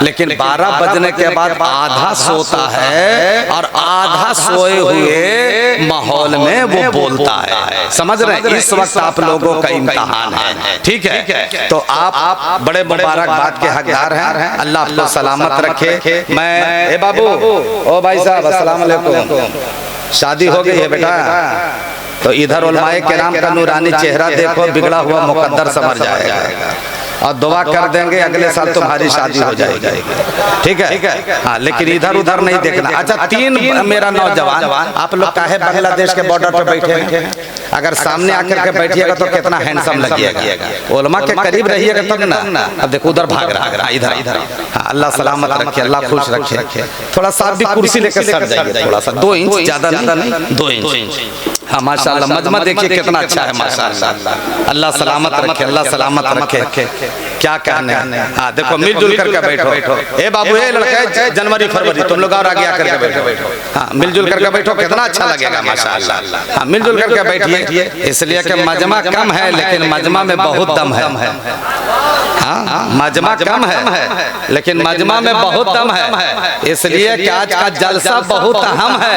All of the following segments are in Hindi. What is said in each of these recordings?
लेकिन 12 बजने के बाद आधा सोता है और आधा सोए हुए माहौल में वो बोलता है। समझ रहे हैं? इस वक्त आप लोगों का इम्तिहान है, ठीक है? तो आप बड़े मुबारकबाद के हकदार हैं। अल्लाह आपको सलामत रखे। मैं बाबू, ओ भाई साहब, अस्सलाम वालेकुम। शादी हो गई है बेटा? तो इधर उलमाए किराम का नूरानी चेहरा देखो, बिगड़ा हुआ मुकद्दर संवर जाएगा और दुआ कर देंगे अगले साल तुम्हारी शादी हो जाएगी, ठीक है? हाँ, लेकिन इधर उधर नहीं देखना। अच्छा, 3 मेरा नौजवान, आप लोग काहे बांग्लादेश के बॉर्डर पे बैठे हैं? अगर सामने आकर के बैठिएगा तो कितना हैंडसम लगेगा। उलमा के करीब रहिएगा तब ना। अब देखो उधर भाग रहा, इधर। हाँ, अल्लाह सलामत रखे, अल्लाह खुश रखे। थोड़ा सा भी कुर्सी लेकर सट जाइए, थोड़ा सा 2 इंच, ज्यादा नहीं, 2 इंच। हाँ, माशाल्लाह, मजमा देखिए कितना अच्छा है, माशाल्लाह। अल्लाह सलामत रखे, अल्लाह सलामत रखे। क्या कहने हैं? हाँ, देखो मिलजुल करके बैठो। ए बाबू, ए लड़का, जनवरी फरवरी तुम लोग और आगे आकर के बैठो। हाँ, मिलजुल करके बैठो, कितना अच्छा लगेगा, माशाल्लाह। हाँ, मिलजुल करके बैठिए, इसलिए कि मजमा कम है लेकिन मजमा में बहुत दम है। हाँ, मजमा कम है लेकिन मजमा में बहुत दम है, इसलिए कि आज का जलसा बहुत अहम है।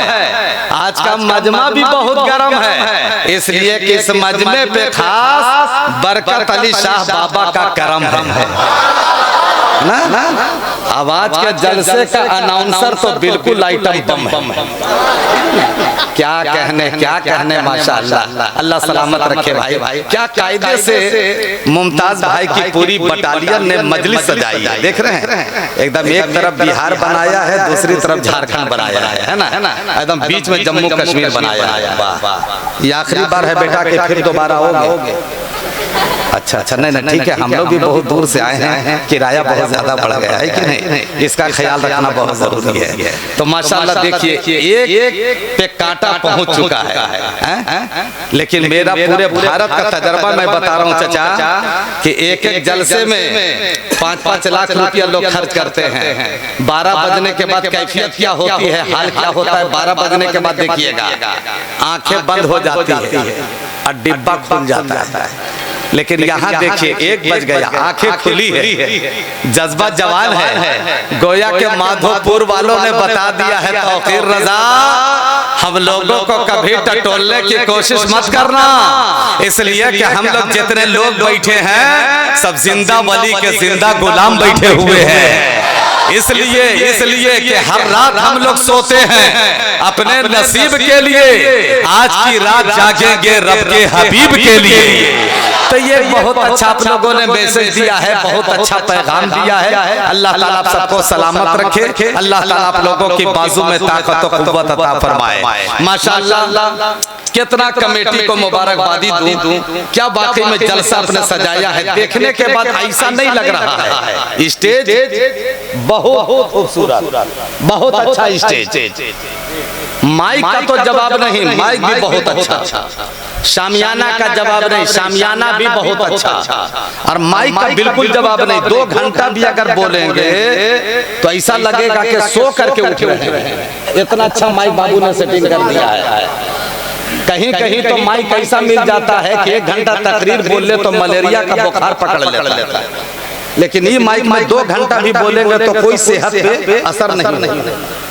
आज का मजमा भी बहुत गर्म है, इसलिए कि इस मजमे पे खास बरकत अली शाह बाबा का करम है ना। आवाज के जलसे का अनाउंसर तो बिल्कुल आइटम बम है। क्या कहने, माशाअल्लाह। अल्लाह सलामत रखे भाई। क्या कायदे से मुमताज भाई की पूरी बटालियन ने मजलिस सजाई है, देख रहे हैं? एकदम एक तरफ बिहार बनाया है, दूसरी तरफ झारखंड बनाया है ना? एकदम बीच में जम्मू कश्मीर बनाया है। वाह, ये आखिरी बार है बेटा कि फिर दोबारा होगे? अच्छा, नहीं, ठीक है। हम लोग भी बहुत दूर से आए हैं, किराया बहुत ज्यादा बढ़ गया है कि नहीं? इसका ख्याल रखना बहुत जरूरी है। तो माशाल्लाह देखिए, एक पे कांटा पहुंच चुका है। लेकिन मेरा पूरे भारत का तजर्बा मैं बता रहा हूँ चाचा कि एक जलसे में 5-5 लाख रुपया लोग खर्च करते हैं। 12 बजने के बाद कैफियत क्या होती है, हाल क्या होता है? 12 बजने के बाद देखिएगा, आंखें बंद हो जाती है और डिब्बा खुल जाता है। लेकिन यहाँ देखिए, 1 बज गया, आंखें खुली है, जज्बा जवान है। गोया के माधोपुर वालों ने बता दिया है, तौकीर रजा, हम लोगों को कभी टटोलने की कोशिश मत करना, इसलिए कि हम लोग जितने लोग बैठे हैं सब जिंदा वली के जिंदा गुलाम बैठे हुए हैं। इसलिए कि हर रात हम लोग सोते हैं अपने नसीब के लिए, आज की रात जागेंगे रब के हबीब के लिए। तो ये बहुत अच्छा आप लोगों ने मैसेज दिया है, बहुत अच्छा पैगाम दिया है। अल्लाह ताला आप सबको सलामत रखे, अल्लाह ताला आप लोगों की बाजू में ताकत और कुव्वत अता फरमाए। माशाअल्लाह, कितना कमेटी को मुबारकबादी दूं। क्या वाकई में जलसा आपने सजाया है, देखने के बाद ऐसा नहीं लग रहा है। स्टेज बहुत खूबसूरत, बहुत अच्छा स्टेज। माइक का तो जवाब नहीं, माइक भी बहुत अच्छा। शामियाना का जवाब नहीं, शामियाना भी बहुत अच्छा। और माइक का बिल्कुल जवाब नहीं। 2 घंटा भी अगर बोलेंगे तो ऐसा लगेगा कि सो करके उठ रहे हैं। इतना अच्छा माइक बाबू ने सेटिंग कर दिया है। कहीं तो माइक ऐसा मिल जाता है कि 1 घंटा तकरीर बोल ले तो मलेरिया का बुखार पकड़ लेता है, लेकिन ये माइक में 2 घंटा भी बोलेंगे तो कोई सेहत पे असर नहीं,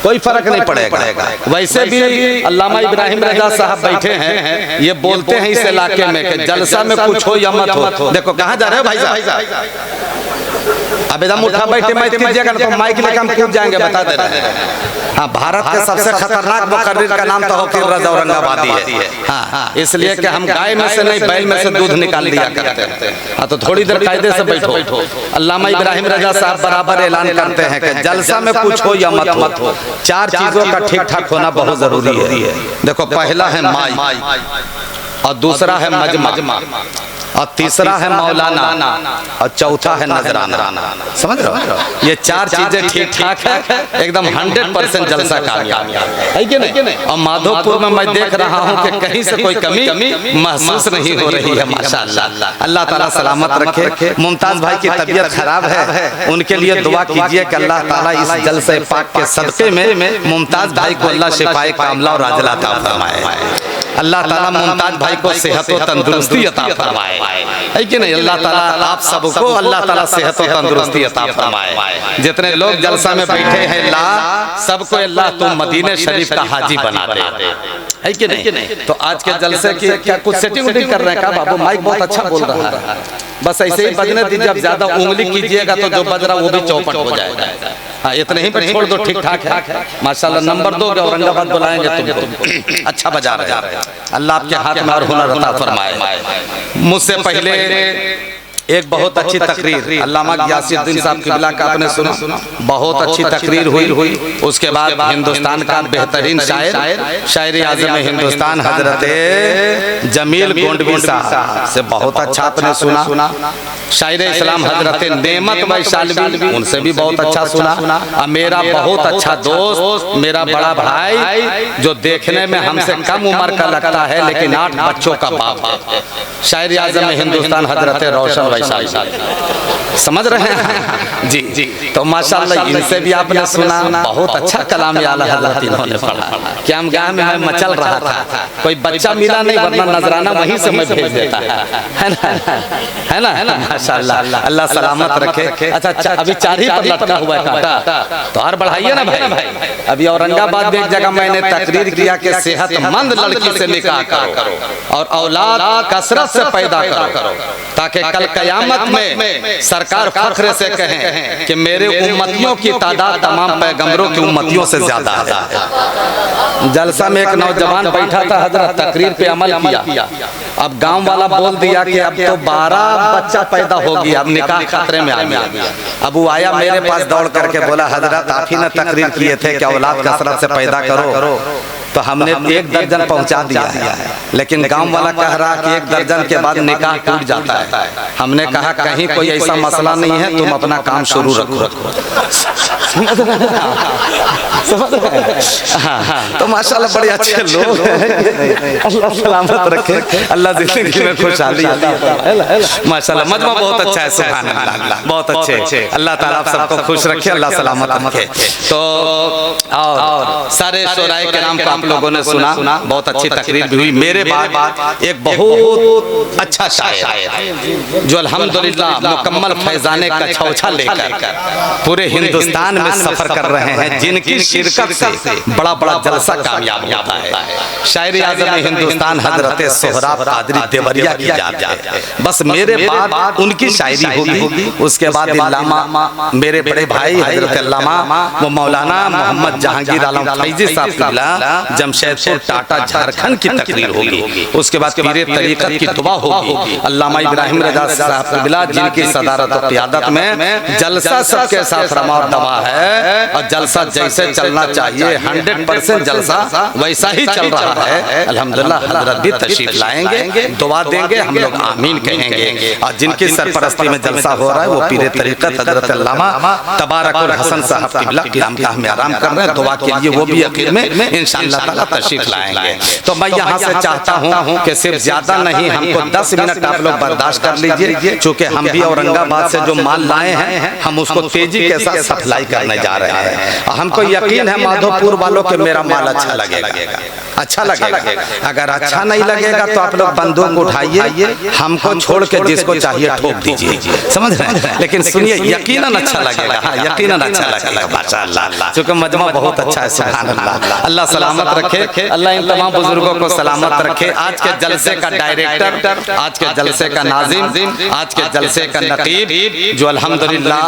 कोई फर्क नहीं पड़ेगा। वैसे भी अल्लामा इब्राहिम रजा साहब बैठे हैं, ये बोलते हैं इस इलाके में कि जलसा में कुछ हो या मत हो। देखो कहाँ जा रहे हो भाई साहब? अब एकदम उठा बैठे मत कीजिएगा तो माइक लेकर हम कूद जाएंगे, बता दे रहे हैं। हाँ, भारत के सबसे खतरनाक मुकर्रिर का नाम तो तौकीर रजा औरंगाबादी है। हाँ, इसलिए कि हम गाय में से नहीं बैल में से दूध निकाल लिया करते हैं। हाँ, तो थोड़ी देर कायदे से बैठो। अल्लामा इब्राहिम रजा साहब बराबर ऐलान करते हैं कि जलसा में कुछ हो या मत हो, 4 चीजों का ठीक ठाक होना बहुत जरूरी है। देखो, पहला है माइक, और दूसरा है मजमा, और तीसरा है मौलाना, और चौथा है नजराना। समझ रहे हो? ये 4 चीजें ठीक ठाक है, एकदम 100% जलसा कामयाब है कि नहीं? और माधोपुर में मैं देख रहा हूँ कि कहीं से कोई कमी महसूस नहीं हो रही है, माशाअल्लाह। अल्लाह ताला सलामत रखे। मुमताज भाई की तबीयत खराब है, उनके लिए दुआ कीजिए कि अल्लाह ताला इस जलसे पाक के सदक़े में मुमताज भाई को अल्लाह शिफाए कामिला और आजिला अता फरमाए। अल्लाह ताला मुमताज भाई को सेहत और तंदुरुस्ती अता फरमाए, है कि नहीं? अल्लाह ताला आप सबको अल्लाह ताला सेहत और तंदुरुस्ती अता फरमाए। जितने लोग जलसा में बैठे हैं अल्लाह सबको अल्लाह तुम मदीने शरीफ का हाजी बना दे, है कि नहीं? तो आज के जलसे की क्या कुछ सेटिंग उटिंग कर रहे हैं? क्या बाबू माइक बहुत अच्छा बोल रहा है, बस ऐसे ही बजने दीजिए। अब ज्यादा उंगली कीजिएगा तो जो बज रहा वो भी चौपट हो जाएगा। हाँ, इतने ही पर छोड़ दो, ठीक ठाक है माशाल्लाह। नंबर 2 औरंगाबाद बुलाएंगे तुमको, अच्छा बजा रहे हैं। अल्लाह आपके हाथ में और हुनर अता फरमाए। मुझसे पहले एक बहुत अच्छी तकरीर अल्लामा गियासुद्दीन साहब किबला का आपने सुना, बहुत अच्छी तकरीर हुई। उसके बाद हिंदुस्तान का बेहतरीन शायर आज़म हिंदुस्तान हजरत जमील गोंडवी साहब से बहुत अच्छा आपने सुना। शायर इस्लाम हजरत नेमत वैशाली, उनसे भी बहुत अच्छा सुना। और मेरा बहुत अच्छा दोस्त, मेरा बड़ा भाई जो देखने में हमसे कम उम्र का लगता है लेकिन 8 बच्चों का बाप है, शायर आज़म हिंदुस्तान हजरत रोशन वैशाली, समझ रहे हैं जी? तो माशाल्लाह इनसे भी आपने सुना, बहुत अच्छा कलाम आला हज़रत इन्होंने पढ़ा। क्या हम गाँव में मैं मचल रहा था, कोई बच्चा मिला नहीं, वरना नजराना वहीं से मैं भेज देता है ना माशाल्लाह। अल्लाह सलामत रखे। अच्छा, अभी 4 ही पर लटका हुआ है कांटा, तो और बढ़ाइए ना भाई। अभी औरंगाबाद में एक जगह मैंने तकरीर किया कि सेहतमंद लड़की से निकाह करो और औलाद कसरत से पैदा करो, ताकि कल कयामत में सरकार फख्र से कहें कि मेरे उम्मतियों की तादाद तमाम पैगंबरों की उम्मतियों से ज्यादा है। जलसा में एक नौजवान बैठा था, हजरत तकरीर पे अमल किया। अब गांव वाला बोल दिया कि अब तो 12 बच्चा पैदा हो गया, अब निकाह खतरे में आ गया। अब वो आया मेरे पास दौड़ करके बोला, हजरत आप ही ने तकरीर किए थे कि औलाद कसरत से पैदा करो, तो हमने 1 दर्जन पहुंचा दिया है, लेकिन गांव वाला कह रहा कि 1 दर्जन के बाद निकाह टूट जाता है। हमने कहा कहीं कोई ऐसा मसला नहीं है, तुम अपना काम शुरू रखो। तो माशाल्लाह बड़े अच्छे लोग हैं, अल्लाह सलामत रखे, अल्लाह जिंदगी में खुशहाली माशाल्लाह। मजमा बहुत अच्छा है, सुभान अल्लाह, बहुत अच्छे। अल्लाह ताला आप सबको खुश रखे, अल्लाह सलामत रखे। तो और सारे शोराए किराम को आप लोगों ने सुना, बहुत अच्छी तकरीर भी हुई। मेरे बाद एक बहुत अच्छा शायर जो अल्हम्दुलिल्लाह मुकम्मल फैजाने का छौछा लेकर पूरे हिंदुस्तान में सफर कर रहे हैं, जिनकी शिरकत से बड़ा बड़ा जलसा कामयाब होता है। शायर आज़म हिंदुस्तान हजरत सोहराब कादरी देवरिया की जात है। बस मेरे बाद उनकी शायरी होगी, उसके बाद अल्लामा मेरे बड़े भाई हजरत अल्लामा वो मौलाना मोहम्मद जहांगीर आलम फैजी साहब किबला जमशेदपुर टाटा झारखंड की तकरीर होगी। उसके बाद पीरे तरीक़त की दुआ होगी। अल्लामा इब्राहिम रजा साहब किबला जिनकी सदारत और क़ियादत में जलसा सबके साथ रमा और दवा है, और जलसा जैसे चलना चाहिए 100% जलसा वैसा ही चल रहा है। अल्हम्दुलिल्लाह हजरत भी तशरीफ लाएंगे, दुआ देंगे, हम लोग आमीन कहेंगे। और जिनकी सरपरस्ती में जलसा हो रहा है वो पीरे तरीक़त हजरत अल्लामा तबारकुल हसन साहब किबला क़यामगाह में आराम कर रहे हैं, दुआ के लिए वो भी आखिर में इंशाअल्लाह ताला तशरीफ लाएंगे। तो मैं यहाँ से चाहता हूँ कि सिर्फ ज्यादा नहीं, हमको 10 मिनट आप लोग बर्दाश्त कर लीजिए, चूँकि हम भी औरंगाबाद से जो माल लाए हैं हम उसको तेजी के साथ सप्लाई करने जा रहे हैं। और हमको यकीन है माधोपुर वालों के मेरा माल अच्छा लगेगा, अच्छा लगेगा। अगर अच्छा नहीं लगेगा तो आप लोग बंदूक उठाइए, हमको छोड़ के जिसको चाहिए ठोक दीजिए, समझ रहे हैं? लेकिन सुनिए, यकीनन अच्छा लगेगा, हाँ यकीनन अच्छा लगेगा माशाअल्लाह, क्योंकि मजमा बहुत अच्छा है। सुभान अल्लाह, अल्लाह सलामत रखे, अल्लाह इन तमाम बुजुर्गों को सलामत रखे। आज के जलसे का डायरेक्टर, आज के जलसे का नाज़िम, आज के जलसे का नकीब जो अल्हम्दुलिल्लाह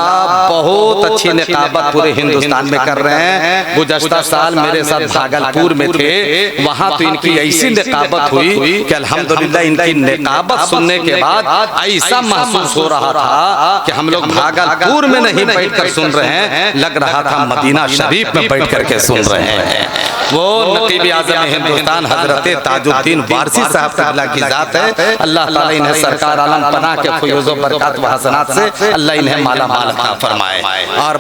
बहुत अच्छी निकाबत पूरे हिंदुस्तान में कर रहे हैं। गुज़श्ता साल मेरे साथ भागलपुर में थे, वहाँ तो इनकी ऐसी निकाबत हुई कि अल्हम्दुलिल्लाह इनकी निकाबत सुनने के बाद ऐसा महसूस हो रहा था कि हम लोग भागलपुर में नहीं बैठकर सुन रहे हैं, लग रहा था मदीना शरीफ में बैठ करके सुन रहे हैं। वो नकीब आज़म हिंदुस्तान हजरत ताजुद्दीन वारसी साहब किबला की जात है। अल्लाह ताला इन्हें सरकार आलम पनाह के फयूज़ व बरकत व हसनात से अल्लाह इन्हें माला माल अता फरमाए। और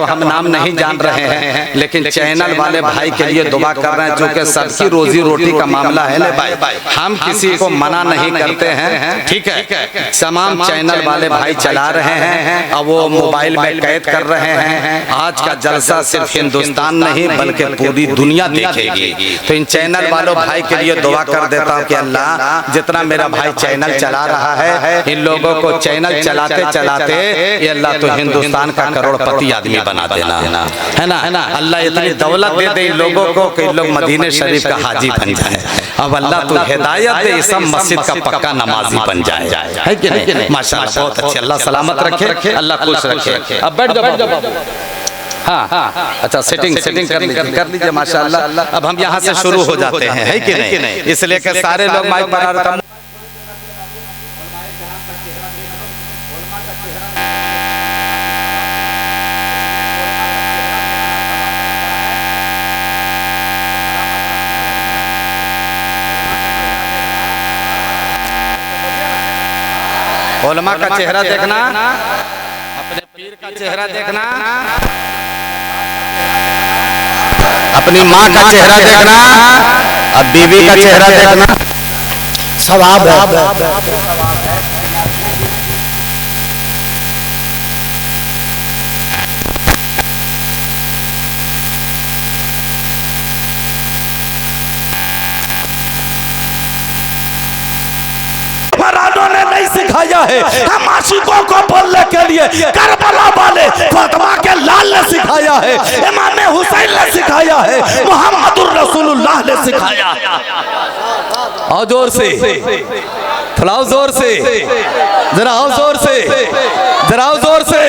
तो हम नाम नहीं जान रहे हैं, लेकिन चैनल वाले भाई के लिए दुआ कर रहे हैं, जो कि सबकी रोजी रोटी का मामला है ना भाई, हम किसी को मना नहीं करते हैं, ठीक है। तमाम चैनल वाले भाई चला रहे हैं और वो मोबाइल में कैद कर रहे हैं। आज का जलसा सिर्फ हिंदुस्तान नहीं बल्कि पूरी दुनिया देखेगी। तो इन चैनल वालों भाई के लिए दुआ कर देता हूँ कि अल्लाह जितना मेरा भाई चैनल चला रहा है, इन लोगों को चैनल चलाते चलाते ये अल्लाह तो हिंदुस्तान का करोड़पति आदमी बना देना, है ना। अल्लाह इतनी दौलत दे दे इन लोगों को कि इन लोग मदीने शरीफ का हाजी बन जाए। अब अल्लाह तो हिदायत दे, इस मस्जिद का पक्का नमाजी बन जाए, है कि नहीं? माशाअल्लाह, बहुत अच्छे। अल्लाह सलामत रखे, अल्लाह खुश रखे। अब बैठ जाओ। हाँ, अच्छा, सेटिंग कर लीजिए माशाअल्लाह। अब हम यहाँ से शुरू हो जाते हैं, है कि नहीं? इसलिए कि सारे लोग माइक पर आ रहे। उलमा का चेहरा देखना, अपने पीर का चेहरा देखना, अपनी माँ का चेहरा देखना, अब बीवी का चेहरा देखना। सवाब है। सिखाया है हम आशिकों को बोलने के लिए, करबला वाले फातिमा के लाल ने सिखाया है, इमाम हुसैन ने सिखाया है, मुहम्मदुर रसूलुल्लाह ने सिखाया। और जोर से फलाओ, जोर से जरा आओ, जोर से जरा आओ, जोर से।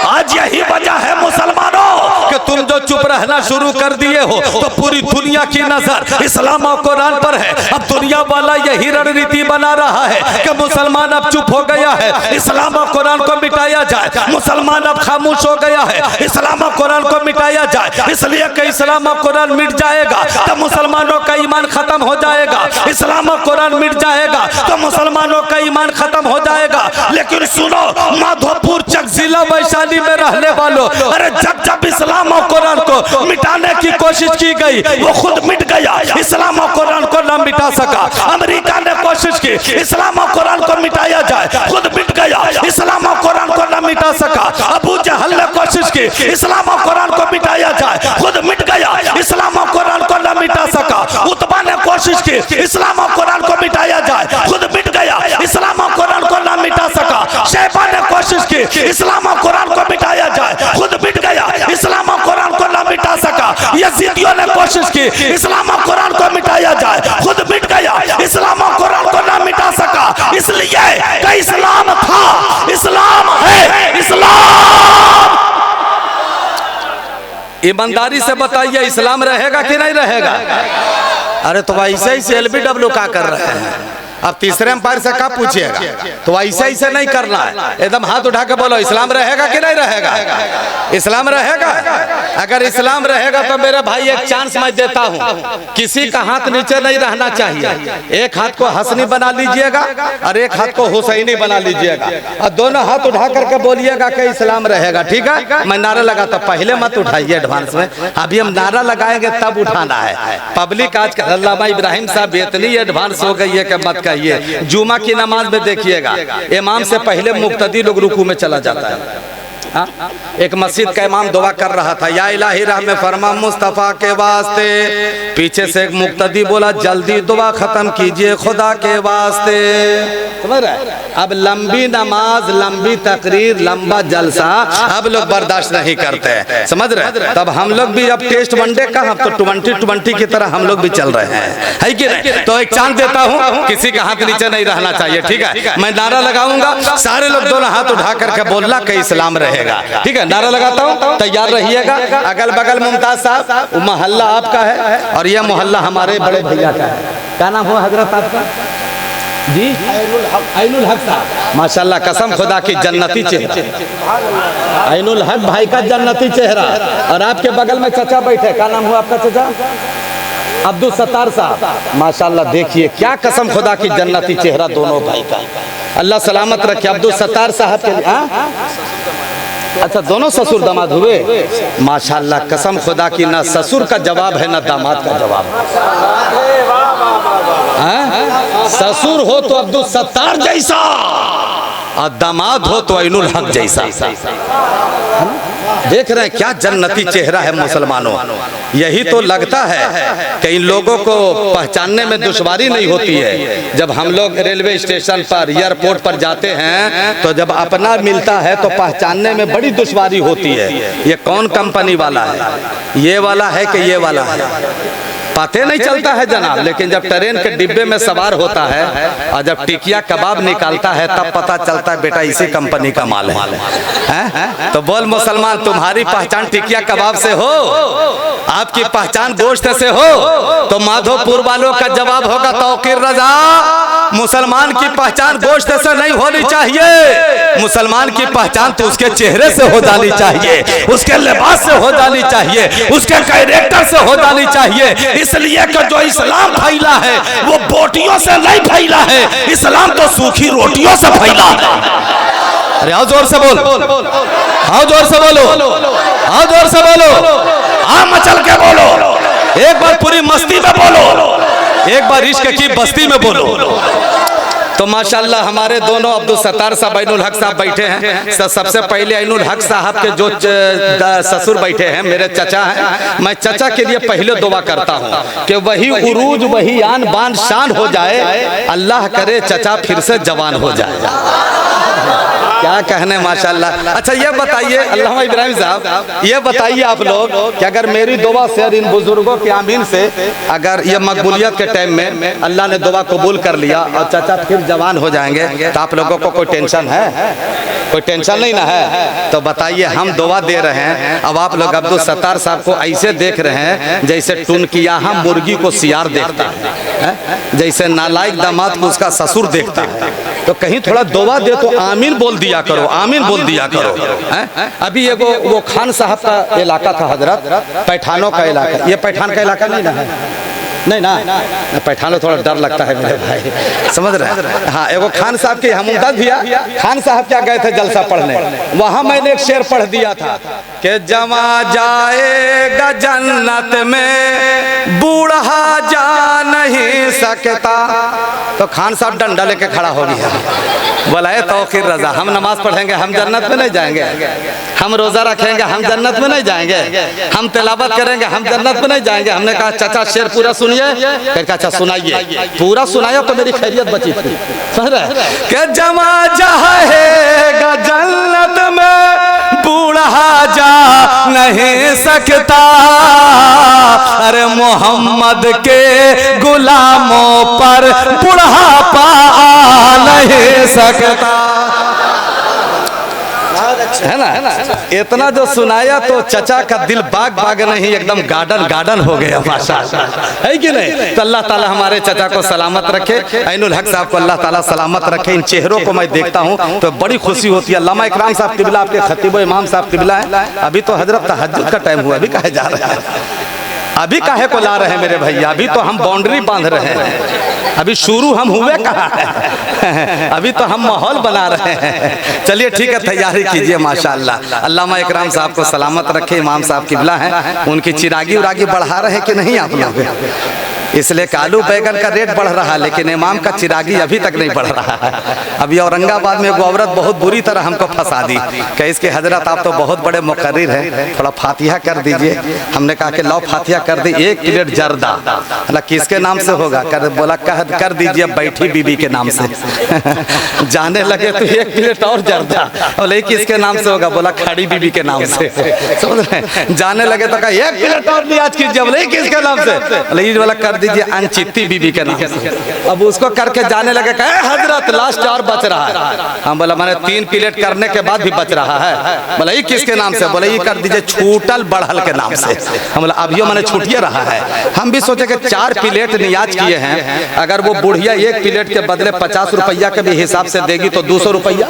आज यही वजह है मुसलमानों कि तुम जो चुप रहना शुरू कर दिए हो तो पूरी दुनिया की नजर इस्लाम और कुरान पर है। अब दुनिया वाला यही रणनीति बना रहा है कि मुसलमान अब चुप हो गया है, इस्लाम और कुरान को मिटाया जाए। मुसलमान अब खामोश हो गया है, इस्लाम और कुरान को मिटाया जाए। इसलिए कि इस्लाम और कुरान मिट जाएगा तो मुसलमानों का ईमान खत्म हो जाएगा। इस्लाम और कुरान मिट जाएगा तो मुसलमानों का ईमान खत्म हो जाएगा। लेकिन सुनो, माधोपुर चक जिला वैशाली में रहने वालों, अरे जब इस्लाम और कुरान को मिटाने की कोशिश की गई वो खुद मिट गया। इस्लाम और कुरान को न मिटा सका। अमेरिका ने कोशिश की इस्लाम और कुरान को मिटाया जाए, खुद मिट गया। इस्लाम और कुरान को न मिटा सका। अबू जहल ने कोशिश की इस्लाम और कुरान को मिटाया जाए, खुद मिट गया। इस्लाम और कुरान को न मिटा सका। उतबा ने कोशिश की इस्लाम और कुरान को मिटाया जाए, खुद मिट गया। इस्लाम और कुरान को न मिटा सका। शैबा ने कोशिश की इस्लाम और कुरान को मिटाया जाए, खुद मिट गया। इस्लाम और कुरान को न मिटा सका। यजीदियों ने कोशिश की इस्लाम और कुरान को मिटाया जाए, खुद मिट गया। इस्लाम और कुरान को न मिटा सका। इसलिए कि इस्लाम था, इस्लाम है, इस्लाम। ईमानदारी से बताइए, इस्लाम रहेगा कि नहीं रहेगा? अरे तो ऐसे ही LBW का कर रहे हैं। अब तीसरे अंपायर से क्या पूछिएगा? तो ऐसे नहीं करना है, एकदम हाथ उठा के बोलो इस्लाम रहेगा कि नहीं रहेगा? इस्लाम रहेगा। अगर इस्लाम रहेगा तो मेरे भाई एक चांस मैं देता हूँ, किसी का हाथ नीचे नहीं रहना चाहिए। एक हाथ को हसनी बना लीजिएगा और एक हाथ को हुसैनी बना लीजिएगा और दोनों हाथ उठा करके बोलिएगा कि इस्लाम रहेगा, ठीक है? मैं नारा लगाता, पहले मत उठाइए एडवांस में, अभी हम नारा लगाएंगे तब उठाना है। पब्लिक आज का अल्लामा इब्राहिम साहब इतनी एडवांस हो गई है कि मत कहिए। जुमा की नमाज में देखिएगा, इमाम से पहले मुक्तदी लोग रुकू में चला जाता है। एक मस्जिद का इमाम दुआ कर रहा था, या इलाही रहम फरमा मुस्तफा के वास्ते। पीछे से एक मुक्तदी बोला, जल्दी दुआ खत्म कीजिए खुदा के वास्ते। समझ रहे? अब लंबी नमाज, लंबी तकरीर, लंबा जलसा अब लोग बर्दाश्त नहीं करते, समझ रहे? तब हम लोग भी अब टेस्ट वनडे का, हम तो 2020 की तरह हम लोग भी चल रहे हैं, है कि नहीं? तो एक चांस देता हूँ, किसी का हाथ नीचे नहीं रहना चाहिए, ठीक है? मैं नारा लगाऊंगा, सारे लोग दोनों हाथ उठा करके बोलना कि इस्लाम रहेगा, ठीक है? नारा लगाता हूँ, तैयार रहिएगा। अगल बगल मुमताज साहब, मोहल्ला आपका है और यह मोहल्ला हमारे बड़े भैया का है। क्या नाम हुआ हजरत आपका? जी, ऐनुल हक साहब। माशाल्लाह, कसम खुदा की जन्नती चेहरा, ऐनुल हक भाई का जन्नती चेहरा। और आपके बगल में चचा बैठे, क्या नाम हुआ आपका चचा? अब्दुल सत्तार साहब। माशाल्लाह, देखिए क्या कसम खुदा की जन्नती चेहरा दोनों भाई का। अल्लाह सलामत रखे। अब्दुल सत्तार साहब के लिए अच्छा दोनों ससुर दामाद हुए, माशाल्लाह। कसम खुदा की, ना ससुर का जवाब है ना दामाद का जवाब। ससुर हो तो अब्दुल सत्तार जैसा और दामाद हो तो ऐनुल हक जैसा। देख रहे हैं क्या जन्नती चेहरा है मुसलमानों। यही तो लगता है कि इन लोगों को पहचानने में दुश्वारी नहीं होती है। जब हम लोग रेलवे स्टेशन पर, एयरपोर्ट पर जाते हैं तो जब अपना मिलता है तो पहचानने में बड़ी दुश्वारी होती है। ये कौन कंपनी वाला है, ये वाला है कि ये वाला है, पता नहीं चलता है जनाब। लेकिन जब ट्रेन के डिब्बे में सवार होता है और जब टिकिया कबाब निकालता है तब पता चलता है बेटा इसी कंपनी का माल है। तो बोल मुसलमान, तुम्हारी पहचान टिकिया कबाब से हो, आपकी पहचान गोश्त से हो, तो माधोपुर वालों का जवाब होगा तौकीर रजा, मुसलमान की पहचान गोश्त से नहीं होनी चाहिए। मुसलमान की पहचान तो उसके चेहरे से हो जानी चाहिए, उसके लिबास से हो जानी चाहिए, उसके कैरेक्टर से हो जानी चाहिए। इसलिए कि जो इस्लाम फैला है वो बोटियों से नहीं फैला है, इस्लाम तो सूखी रोटियों से फैला है। अरे आओ जोर से बोल, आओ जोर से बोलो, आओ जोर से बोलो, आओ मचल के बोलो, एक बार पूरी मस्ती में बोलो, एक बार इश्क की बस्ती में बोलो। तो माशाल्लाह हमारे दोनों अब्दुल सत्तार साहब, ऐनुल हक साहब बैठे हैं। सबसे पहले ऐनुल हक साहब के जो ससुर बैठे हैं मेरे चचा हैं, मैं चचा के लिए पहले दुआ करता हूँ कि वही उरूज, वही आन बान शान हो जाए। अल्लाह करे चचा फिर से जवान हो जाए। क्या कहने माशाल्लाह। अच्छा ये बताइए अल्लामा इब्राहिम साहब, ये बताइए आप लोग कि अगर मेरी दुआ से और इन बुजुर्गों के आमीन से अगर ये मकबूलियत के टाइम में अल्लाह ने दुआ कबूल कर लिया और चाचा फिर जवान हो जाएंगे तो आप लोगों को कोई टेंशन है? कोई टेंशन नहीं ना है? तो बताइए हम दुआ दे रहे हैं, अब आप लोग अब्दुल सत्तार साहब को ऐसे देख रहे हैं जैसे टुनकियाहा मुर्गी को सियार देखता है, जैसे नालायक दामाद को उसका ससुर देखता है। तो कहीं थोड़ा दुआ दे तो आमीन बोल दिया करो, आमीन बोल दिया करो। अभी ये वो खान साहब का इलाका था हजरत, पैठानों का इलाका। ये पैठान का इलाका नहीं ना है? नहीं ना, पैठानों थोड़ा डर लगता है मेरे भाई, समझ रहे हैं? हाँ, एगो खान साहब के हम मुमताज भैया खान साहब क्या गए थे जलसा पढ़ने, वहां मैंने एक शेर पढ़ दिया था कि जमा जाएगा जन्नत में बूढ़ा जा नहीं सकता। तो खान साहब डंडा लेके खड़ा हो गया, बोला है तौकीर रजा, हम नमाज पढ़ेंगे हम जन्नत में नहीं जाएंगे, हम रोजा रखेंगे हम जन्नत में नहीं जाएंगे, हम तिलावत करेंगे हम जन्नत में नहीं जाएंगे। हमने कहा चाचा शेर पूरा सुनिए, अच्छा सुनाइए। पूरा सुनाया तो मेरी खैरियत बची थी, समझ रहे? कि जमा जाएगा जन्नत में बूढ़ा जा नहीं सकता, अरे मोहम्मद के गुलामों पर बुढ़ापा आ नहीं सकता। है ना? इतना जो सुनाया तो चचा का दिल बाग बाग नहीं एकदम गार्डन गार्डन हो गया माशाअल्लाह, है कि नहीं? तो अल्लाह ताला हमारे चचा को सलामत रखे, ऐनुल हक साहब को अल्लाह ताला सलामत रखे। इन चेहरों को मैं देखता हूँ तो बड़ी खुशी होती है। अल्लामा इकराम साहब किबला आपके खतीब इमाम साहब किबला है। अभी तो हजरत तहज्जुद का टाइम हुआ, अभी कहे जा रहा है? अभी काहे को ला रहे हैं मेरे भैया? अभी तो हम बाउंड्री बांध रहे हैं, अभी शुरू हम हुए कहाँ है? अभी तो हम माहौल बना रहे हैं। चलिए ठीक है, तैयारी कीजिए माशाअल्लाह। अल्लामा इकराम साहब को सलामत रखे, इमाम साहब किबला हैं, उनकी चिरागी उरागी बढ़ा रहे कि नहीं आप लोग? इसलिए आलू बैगन का रेट बढ़ रहा है लेकिन इमाम का चिरागी अभी तक नहीं बढ़ रहा है। अभी औरंगाबाद में एक औरत बहुत बुरी तरह हमको फंसा दी कि इसके हजरत आप तो बहुत बड़े मुकर्रिर हैं, थोड़ा फातिहा कर दीजिए। हमने कहा कि लो फातिहा कर दी, 1 प्लेट जर्दा। अल्लाह किसके नाम से होगा? बोला कर दीजिए बैठी बीबी के नाम से। जाने लगे तो 1 प्लेट और जर्दा, बोले किसके नाम से होगा? बोला खड़ी बीबी के नाम से। समझ रहे? जाने लगे तो कहा 1 प्लेट और नियाज कीजिए, बोले किसके नाम से? बोले वाला कर दीजिए अनचित्ती बीबी के नाम से। अब उसको करके जाने लगे, कहे हजरत लास्ट और बच रहा है। हम बोला मैंने 3 प्लेट करने के बाद भी बच रहा है। बोला ये किसके नाम से? बोले ये कर दीजिए छूटल बढ़ल के नाम से। हम बोला अभियो मैंने छूटिए रहा है। हम भी सोचे कि 4 प्लेट नियाज किए हैं, अगर वो बुढ़िया 1 प्लेट के बदले 50 रुपया के भी हिसाब से देगी तो 200 रुपया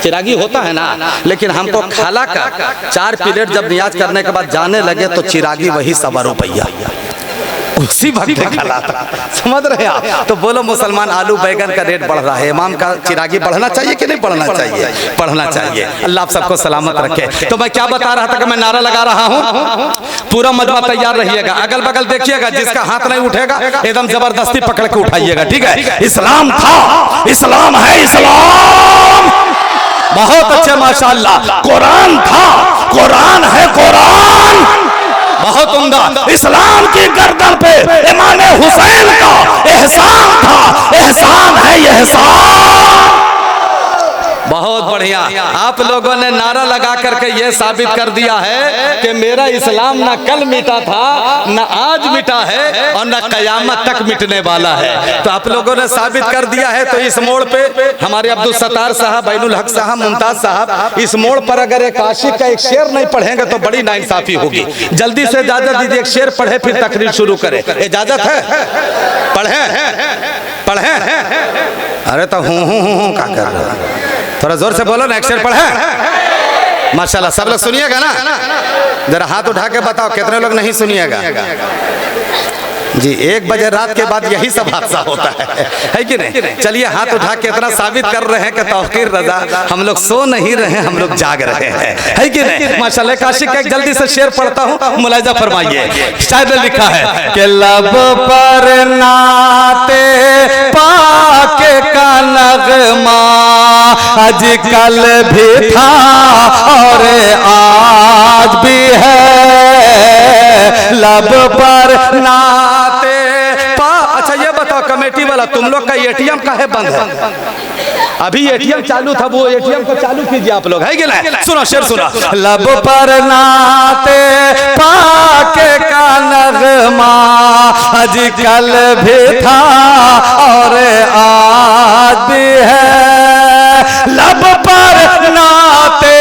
चिरागी होता है ना। लेकिन हमको खाला का 4 प्लेट जब नियाज करने के बाद जाने लगे तो चिरागी वही 1.25 रुपया। उसी वक्त गला था। समझ रहे आप? तो बोलो मुसलमान, आलू बैगन का रेट बढ़ रहा है, इमाम का चिरागी बढ़ना चाहिए कि नहीं बढ़ना चाहिए? बढ़ना चाहिए। अल्लाह आप सबको सलामत रखे। तो मैं क्या बता रहा था कि मैं नारा लगा रहा हूँ, पूरा मजमा तैयार रहिएगा, अगल बगल देखिएगा, जिसका हाथ नहीं उठेगा एकदम जबरदस्ती पकड़ के उठाइएगा, ठीक है? इस्लाम था, इस्लाम है, इस्लाम बहुत अच्छे माशाअल्लाह। कुरान था, कुरान है, कुरान बहुत उम्दा। इस्लाम की गर्दन पे इमाम हुसैन का एहसान था, एहसान है ये एहसान। बहुत बढ़िया। आप लोगों ने नारा लगा करके ये साबित कर दिया है कि मेरा इस्लाम ना कल मिटा था, ना आज मिटा है और ना कयामत तक मिटने वाला है। तो आप लोगों ने साबित कर दिया है। तो इस मोड़ पे हमारे अब्दुल सत्तार साहब, बैनुल हक साहब, मुमताज साहब, इस मोड़ पर अगर एक आशिक का एक शेर नहीं पढ़ेंगे तो बड़ी नाइंसाफी होगी। जल्दी से इजाजत दीजिए, एक शेर पढ़े फिर तकरीर शुरू करें। इजाजत है? पढ़े पढ़े? अरे तो हूँ क्या कर रहे हो? थोड़ा जोर से बोलो ना, एक शेर पढ़े। माशाल्लाह, सब लोग सुनिएगा ना? जरा हाथ उठा के बताओ कितने लोग नहीं सुनिएगा जी। 1 बजे रात के बाद यही सब हादसा होता है कि नहीं? चलिए हाथ उठा के इतना साबित कर रहे हैं कि तौकीर रजा, हम लोग सो नहीं रहे, हम लोग जाग रहे हैं, है कि नहीं? माशाल्लाह। काशिक का एक जल्दी से शेर पढ़ता हूँ, मुलाहिजा फरमाइए। शायद लिखा है कि लब पर नाते पाके का नगमा आजकल भी था और आज भी है, लब पर नाते पा। अच्छा ये बताओ कमेटी वाला, तुम लोग का एटीएम काहे बंद है? अभी एटीएम चालू था, वो एटीएम को चालू कीजिए आप लोग, है कि नहीं? सुनो शेर सुनो। लब पर नाते पाके का नगमा आजकल भी था और आज भी है, लब पर नाते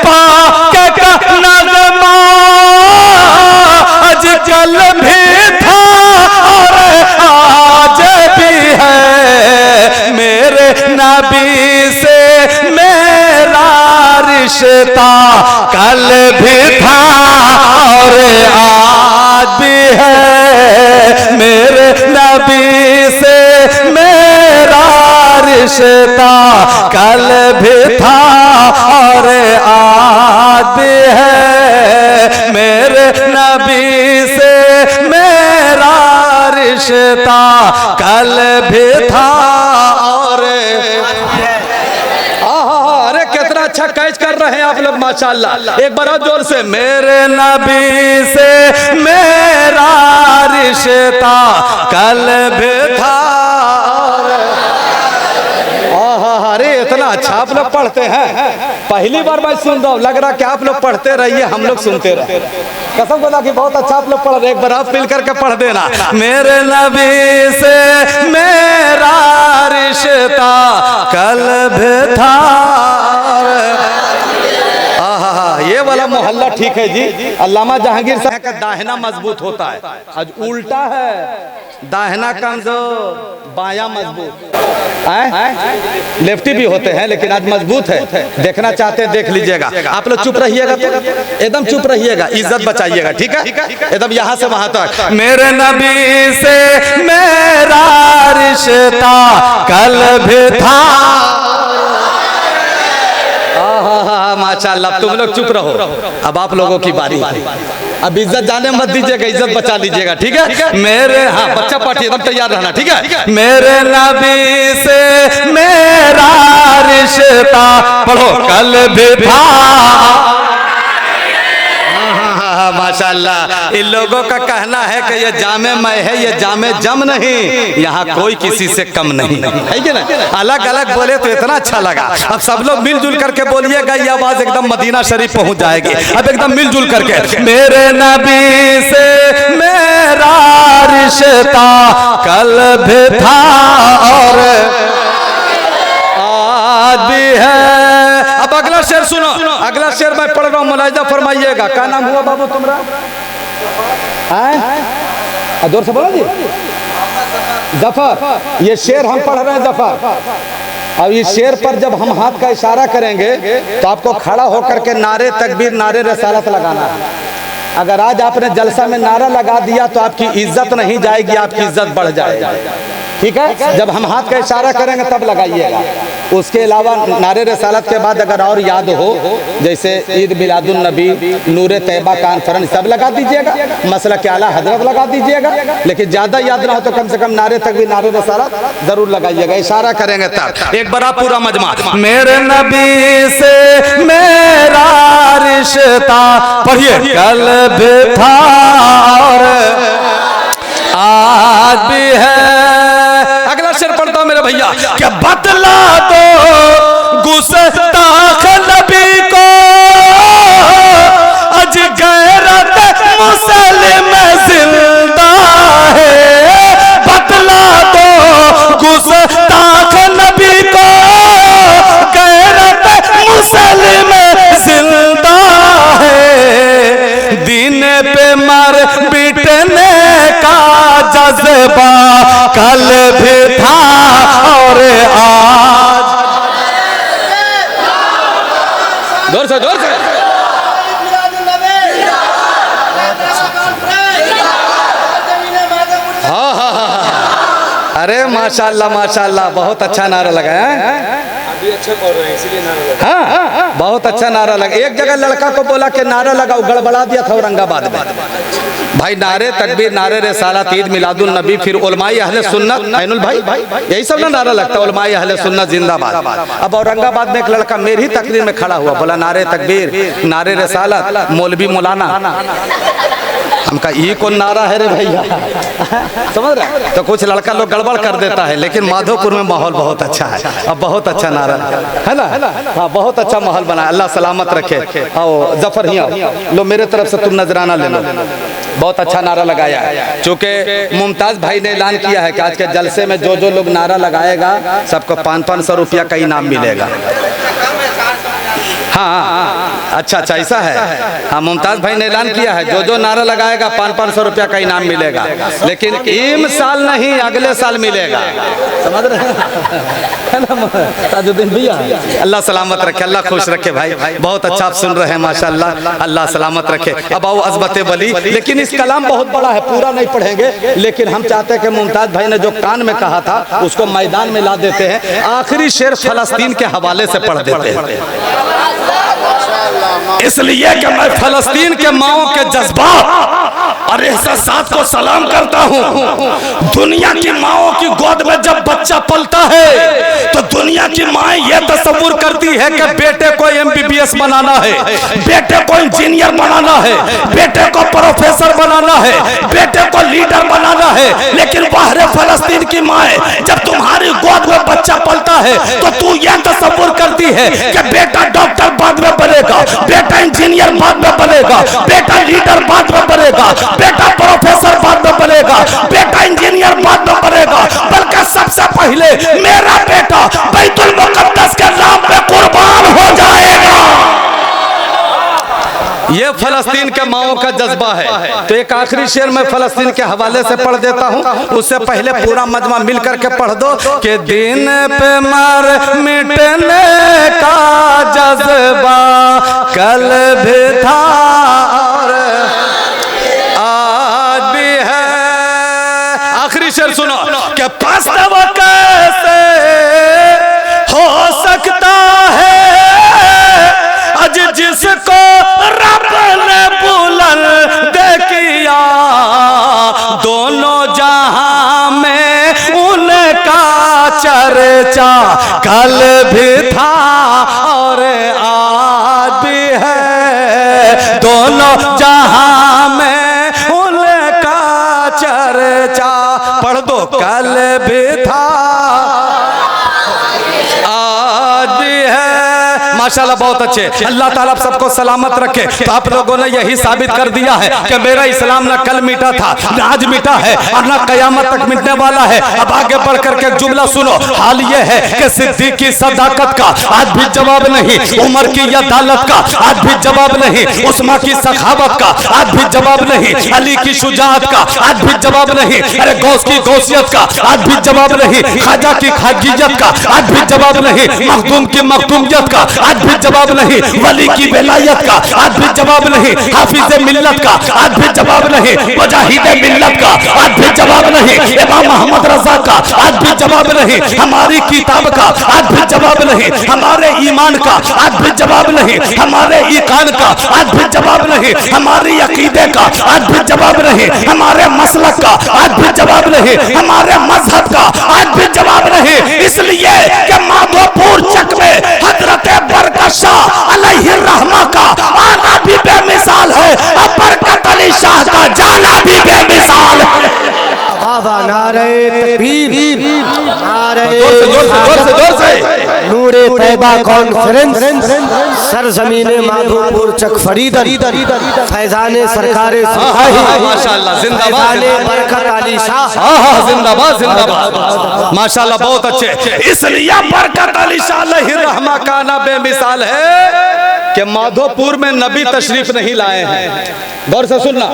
पाके का नगमा आजकल भी था और आज भी है, मेरे नबी से मेरा रिश्ता कल भी था और आज भी है, मेरे नबी से मेरा रिश्ता कल भी था और आज भी है, मेरे नबी से मेरा रिश्ता कल भी था और अरे कितना अच्छा कैच कर रहे हैं आप लोग माशाअल्लाह। एक बार और जोर से, मेरे नबी से मेरा रिश्ता कल भी था। अरे इतना अच्छा आप लोग पढ़ते हैं, पहली बार मैं सुन रहा हूँ। लग रहा कि आप लोग पढ़ते रहिए, हम लोग सुनते रहे। कसम खुदा की बहुत अच्छा आप लोग पढ़ रहे। एक बार आप मिल करके पढ़ देना, मेरे नबी से मेरा रिश्ता कल भी था। ये वाला मोहल्ला ठीक है जी। अल्लामा जहांगीर साहब का दाहिना मजबूत होता है, आज उल्टा है, दाहिना कमजोर, बायां मजबूत। लेफ्टी भी होते हैं लेकिन आज मजबूत है। देखना चाहते हैं देख लीजिएगा। आप लोग चुप रहिएगा, तो एकदम चुप रहिएगा, इज्जत बचाइएगा, ठीक है? एकदम यहाँ से वहां तक। मेरे नबी से मेरा रिश्ता कल भी था। माशाअल्लाह, तुम लोग चुप रहो, अब आप लोगों की बारी। अब इज्जत जाने मत दीजिएगा, इज्जत बचा लीजिएगा, ठीक है? मेरे हाँ बच्चा पार्टी एकदम तैयार रहना, ठीक है? मेरे नबी से मेरा रिश्ता पढ़ो कल भी था। माशाअल्लाह, इन लोगों का कहना है कि ये जामे मैं है, ये जामे जम नहीं, यहाँ कोई किसी से कम नहीं है कि ना? अलग अलग बोले तो इतना अच्छा लगा। अब सब लोग मिलजुल करके बोलिएगा, ये आवाज एकदम मदीना शरीफ पहुंच जाएगी। अब एकदम मिलजुल करके, मेरे नबी से मेरा रिश्ता कल भी था और आज भी है। अब अगला शेर सुनो, अगला शेर मैं पढ़ रहा हूँ, मुलाहिजा फरमाइएगा। क्या नाम हुआ बाबू तुम्हारा? जोर से बोलो जी। जफर। ये शेर हम पढ़ रहे हैं, जफर। अब इस शेर पर जब हम हाथ का इशारा करेंगे तो आपको खड़ा होकर के नारे तकबीर, नारे रसालत लगाना है। अगर आज आपने जलसा में नारा लगा दिया तो आपकी इज्जत नहीं जाएगी, आपकी इज्जत बढ़ जाएगी। ठीक है, जब हम हाथ का इशारा करेंगे तब लगाइएगा। उसके अलावा नारे रिसालत के बाद अगर और याद हो, जैसे ईद मिलादुन नबी, नूरे तैयबा कॉन्फ्रेंस, सब लगा दीजिएगा। मसला के आला हजरत लगा दीजिएगा। लेकिन ज्यादा याद ना हो तो कम से कम नारे तक भी नारे रिसालत जरूर लगाइएगा। इशारा करेंगे तब एक बड़ा पूरा मजमा। मेरे नबी से मेरा रिश्ता, पढ़िए, कल भी था और आज भी है। अगला शेर पढ़ता मेरे भैया, क्या बदला दो गुस्ताख नबी को, अज गैरत मुसलिम जिंदा है। बदला दो गुस्ताख नबी को, गैरत मुसलिम जिंदा है। दीन पे मर बिटने का जज्बा कल भी था और आज। जोर से जोर से। हाँ हाँ हाँ, अरे माशाल्लाह माशाल्लाह, बहुत अच्छा नारा लगाया है। अभी अच्छा कर रहे हैं इसीलिए नारा लगा। हाँ, बहुत अच्छा नारा लगा। एक जगह लड़का को बोला कि नारा लगाओ, गड़बड़ा दिया था औरंगाबाद में। भाई नारे तकबीर, नारे रिसालत, ईद मिलादुन नबी, फिर उलमाए अहले सुन्नत, ऐनुल भाई यही सब ना नारा लगता है, उलमाए अहले सुन्नत जिंदाबाद। अब औरंगाबाद में एक लड़का मेरी तकरीर में खड़ा हुआ, बोला नारे तकबीर, नारे रिसालत, मौलवी मौलाना। हम कहा ये कौन नारा है रे भैया, समझ रहे? तो कुछ लड़का लोग गड़बड़ कर देता है, लेकिन माधोपुर में माहौल बहुत अच्छा है। अब बहुत अच्छा नारा है ना, हाँ बहुत अच्छा माहौल बना। अल्लाह सलामत रखे। आओ जफर ही आओ, लो मेरे तरफ से तुम नजराना ले लो। बहुत अच्छा नारा लगाया है। चूँकि मुमताज भाई ने ऐलान किया है कि आज के जलसे में जो जो लोग नारा लगाएगा सबको 500-500 रुपया का इनाम मिलेगा। हाँ अच्छा अच्छा ऐसा है। हाँ मुमताज भाई ने ऐलान किया है, जो जो नारा लगाएगा 500-500 रुपया का इनाम मिलेगा। लेकिन इम साल नहीं, अगले साल मिलेगा। समझ रहे हैं ताजुद्दीन भैया? अल्लाह सलामत रखे, अल्लाह खुश रखे भाई। बहुत अच्छा आप सुन रहे हैं माशाल्लाह, अल्लाह सलामत रखे। अब आओ अज़बत वली। लेकिन इस कलाम बहुत बड़ा है, पूरा नहीं पढ़ेंगे, लेकिन हम चाहते हैं कि मुमताज भाई ने जो कान में कहा था उसको मैदान में ला देते हैं। आखिरी शेर फलस्तीन के हवाले से पढ़ देते हैं, इसलिए कि मैं फलस्तीन के माओं के जज्बात और एहसासात को सलाम करता हूँ। दुनिया की माओं की गोद में जब बच्चा पलता है तो दुनिया की माएं ये तस्वीर करती है कि बेटे को MBBS बनाना है, बेटे को इंजीनियर बनाना है, बेटे को प्रोफेसर बनाना है, बेटे को लीडर बनाना है। लेकिन बाहर फलस्तीन की माएं जब तुम्हारी गोद में बच्चा पलता है तो तू ये तस्वीर करती है कि बेटा डॉक्टर बाद में बनेगा, बेटा इंजीनियर बाद में बनेगा, बेटा लीडर बाद में बनेगा, बेटा प्रोफेसर बाद में बनेगा, बेटा इंजीनियर बाद में बनेगा। बल्कि सबसे पहले मेरा बेटा बैतुल मुक़द्दस के नाम पे कुर्बान हो जाएगा। ये फलस्तीन के माओं का जज्बा है। तो एक आखिरी शेर मैं फलस्तीन के हवाले से पढ़ देता हूँ, उससे पहले पूरा मजमा मिल करके पढ़ दो कि दिन पे मर मिटने का जज्बा कल भी था और आज भी है। आखिरी शेर सुनो कि पछतावा कैसे हो सकता है आज जिसको रब ने बुलंद किया, दोनों जहां में उनका चर्चा कल भी था और आज भी है। दोनों जहां में उनका चर्चा, पढ़ दो, कल भी था आज भी है। माशाल्लाह बहुत अच्छे। अल्लाह ताला आप सबको सलामत रखे। तो आप लोगों ने यही साबित कर दिया है कि मेरा इस्लाम ना कल मिटा था, ना आज मिटा है और ना कयामत तक मिटने वाला है। अब आगे बढ़ करके जुमला सुनो। हाल ये है कि सिद्दीक की सदाकत का आज भी जवाब नहीं, उमर की अदालत का आज भी जवाब नहीं, उस्मा की सखावत का आज भी जवाब नहीं, अली की शुजाअत का आज भी जवाब नहीं, अरे गौस की गौसियत का आज भी जवाब नहीं, खाजा की खाजियत का आज भी जवाब नहीं, मखदूम की मखदूमियत का आज आज भी जवाब नहीं। वली की विलायत का आज भी जवाब नहीं। हाफिज मिल्लत का आज भी जवाब नहीं। मुजाहिद मिल्लत का आज भी जवाब नहीं। इमाम मोहम्मद रजा का आज भी जवाब नहीं। हमारी किताब का आज भी जवाब नहीं। हमारे ईमान का आज भी जवाब नहीं। हमारे ईकान का आज भी जवाब नहीं। हमारी अकीदे का आज भी जवाब नहीं। हमारे मसलक का आज भी जवाब नहीं। हमारे मजहब का आज भी जवाब नहीं। इसलिए कि माधोपुर चक में हजरत बरकत शाह अलैहि रहमा का आना भी बेमिसाल है और बरकत अली शाह का जाना भी बेमिसाल है। नारे तकबीर, नारे जोर से नूरे तैबा कॉन्फ्रेंस, सरजमीने माधोपुर चक फरीदन, फैजाने सरकारे माशाल्लाह, जिंदाबाद बरकत अली शाह, जिंदाबाद जिंदाबाद, माशाल्लाह बहुत अच्छे। इसलिए बरकत अली शाह अलैहि रहमा का ना बेमिसाल है कि माधोपुर में नबी तशरीफ नहीं लाए हैं। गौर से सुनना,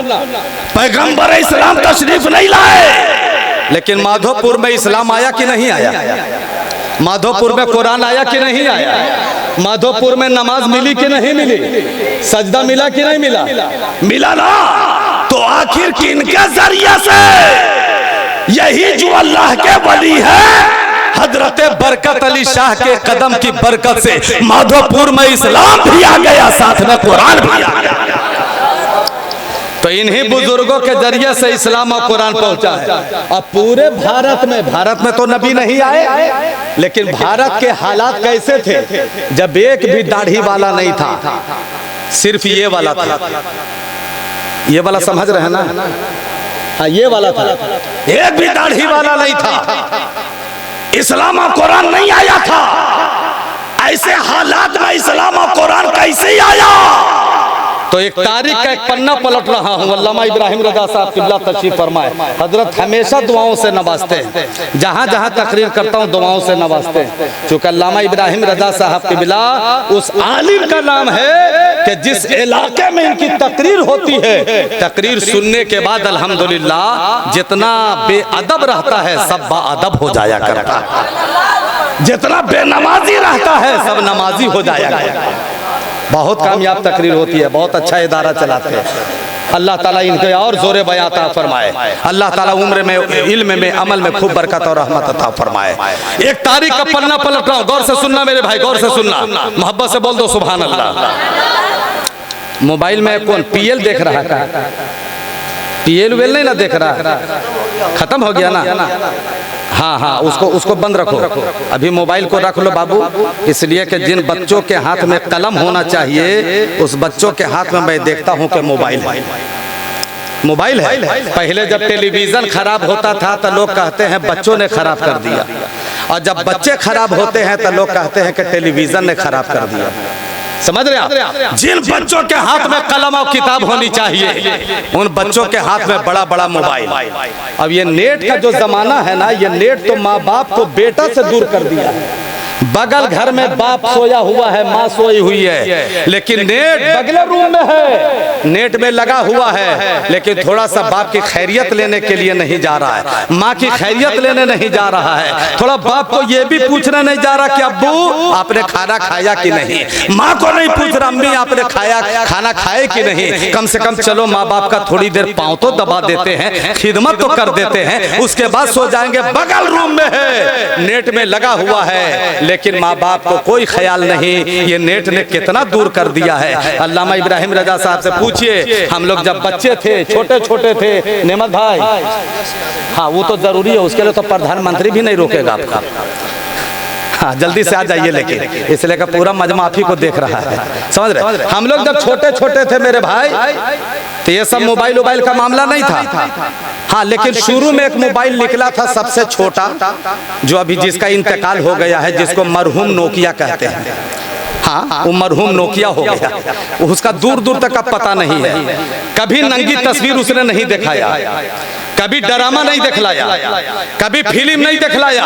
पैगंबर इस्लाम तशरीफ नहीं लाए, लेकिन माधोपुर में इस्लाम आया कि नहीं आया? माधोपुर में कुरान आया कि नहीं आया? माधोपुर में नमाज मिली कि नहीं मिली? सजदा मिला कि नहीं मिला? मिला ना। तो आखिर किनके जरिए से? यही जो अल्लाह के वली है हजरत बरकत अली शाह के कदम की बरकत से माधोपुर में इस्लाम भी आ गया, साथ में कुरान भी आ गया। तो इन्हीं बुजुर्गों के जरिए से इस्लाम और कुरान पहुंचा है। अब पूरे भारत में तो नबी नहीं आए, लेकिन भारत के हालात कैसे थे जब एक भी दाढ़ी वाला नहीं था, सिर्फ ये वाला था। ये वाला समझ रहे हैं ना? हाँ, ये वाला था, एक भी दाढ़ी वाला नहीं था, इस्लाम और कुरान नहीं आया था। ऐसे हालात में इस्लाम और कुरान कैसे आया? तो एक तारीख का एक पन्ना पलट रहा हूँ। अल्लामा इब्राहिम रजा साहब किबला तशरीफ फरमाए। हजरत हमेशा दुआओं से नवाजते हैं, जहाँ जहाँ तकरीर करता हूँ दुआओं से नवाजते हैं। चूँकि अल्लामा इब्राहिम रजा साहब किबला उस आलिम का नाम है कि जिस इलाके में इनकी तकरीर होती है, तकरीर सुनने के बाद अल्हम्दुलिल्लाह जितना बेअदब रहता है सब बाअदब हो जाया करता है, जितना बेनमाजी रहता है सब नमाजी हो जाया करता है। बहुत कामयाब तकरीर होती है, बहुत अच्छा इदारा चलाते हैं। अल्लाह ताला इनके और जोरे बयां अता फरमाए। अल्लाह ताला उम्र में, इल्म में, अमल में खूब बरकत और रहमत अता फरमाए। एक तारीख का पन्ना पलट रहा हूं, गौर से सुनना मेरे भाई, गौर से सुनना, मोहब्बत से बोल दो सुभान अल्लाह। मोबाइल में कौन पीएल देख रहा है? पीएल वेल नहीं ना देख रहा, खत्म हो गया ना? हाँ हाँ, उसको बंद रखो, अभी मोबाइल को रख लो बाबू, इसलिए कि जिन बच्चों के हाथ में कलम होना चाहिए उस बच्चों के हाथ में मैं देखता हूँ कि मोबाइल है। पहले जब टेलीविजन खराब होता था तो लोग कहते हैं बच्चों ने खराब कर दिया, और जब बच्चे खराब होते हैं तो लोग कहते हैं कि टेलीविजन ने खराब कर दिया। समझ रहे आप? जिन बच्चों के हाथ में कलम और किताब होनी चाहिए उन बच्चों के हाथ में बड़ा बड़ा मोबाइल। अब ये नेट का जो जमाना है ना, ये नेट तो माँ बाप को बेटा से दूर कर दिया है। बगल घर में बाप सोया हुआ है, माँ सोई हुई है, लेकिन नेट बगल रूम में है, नेट में लगा हुआ है, लेकिन थोड़ा सा बाप की खैरियत लेने के लिए नहीं जा रहा है, माँ की खैरियत लेने नहीं जा रहा है, थोड़ा बाप को ये भी पूछने नहीं जा रहा कि अब्बू आपने खाना खाया कि नहीं, माँ को नहीं पूछ रहा अम्मी आपने खाना खाए कि नहीं। कम से कम चलो माँ बाप का थोड़ी देर पाँव तो दबा देते हैं, खिदमत तो कर देते हैं, उसके बाद सो जाएंगे। बगल रूम में है, नेट में लगा हुआ है, लेकिन माँ बाप को कोई ख्याल नहीं। ये नेट ने कितना दूर कर दिया है। अल्लामा इब्राहिम रजा साहब से पूछिए, हम लोग जब बच्चे थे, छोटे छोटे थे, नेमत भाई, हाँ वो तो जरूरी है, उसके लिए तो प्रधानमंत्री भी नहीं रोकेगा आपका। हाँ जल्दी से आ जाइए, लेकिन इसलिए का पूरा मजमा आप ही को देख रहा है, समझ रहे? हम लोग जब छोटे छोटे थे मेरे भाई तो ये सब मोबाइल का मामला नहीं था। हाँ, लेकिन शुरू में एक मोबाइल निकला था सबसे छोटा, जो अभी जिसका इंतकाल हो गया है, जिसको मरहूम नोकिया कहते हैं। हाँ, वो मरहूम नोकिया हो गया, उसका दूर दूर तक का पता नहीं है। कभी नंगी तस्वीर उसने नहीं दिखाया, कभी ड्रामा नहीं दिखलाया, कभी फिल्म नहीं दिखलाया,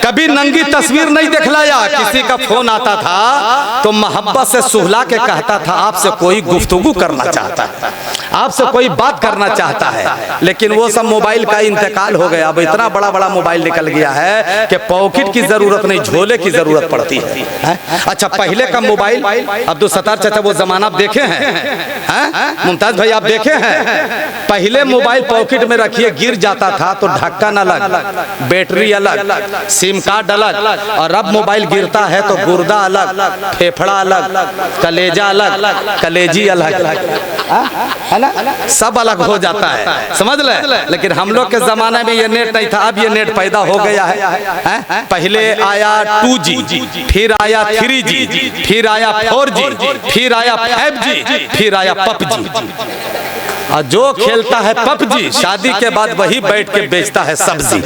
कभी नंगी तस्वीर नहीं दिखलाया। किसी का फोन आता था तो मोहब्बत से सुहला के कहता था आपसे कोई गुफ्तगू करना चाहता है, आपसे कोई बात करना चाहता है। लेकिन वो सब मोबाइल का इंतकाल हो गया। अब इतना बड़ा बड़ा मोबाइल निकल गया है कि पॉकेट की जरूरत नहीं, झोले की जरूरत पड़ती है। अच्छा, पहले पहले का मोबाइल, अब्दुल सत्तार चाचा वो जमाना आप देखे हैं, मुमताज भाई आप देखे हैं, पहले मोबाइल पॉकेट में रखिए गिर जाता था तो ढक्कन अलग, बैटरी अलग, सिम कार्ड अलग, और अब मोबाइल गिरता है तो गुर्दा अलग, फेफड़ा अलग, कलेजा अलग, कलेजी अलग, है ना, सब अलग हो जाता है, समझ ले। लेकिन हम लोग के जमाने में ये नेट नहीं था, अब ये नेट पैदा हो गया है। पहले आया 2G, फिर आया 3G, फिर आया 4G, फिर आया 5G, फिर आया PUBG। और जो खेलता है PUBG शादी के बाद वही बैठ के बेचता है सब्जी,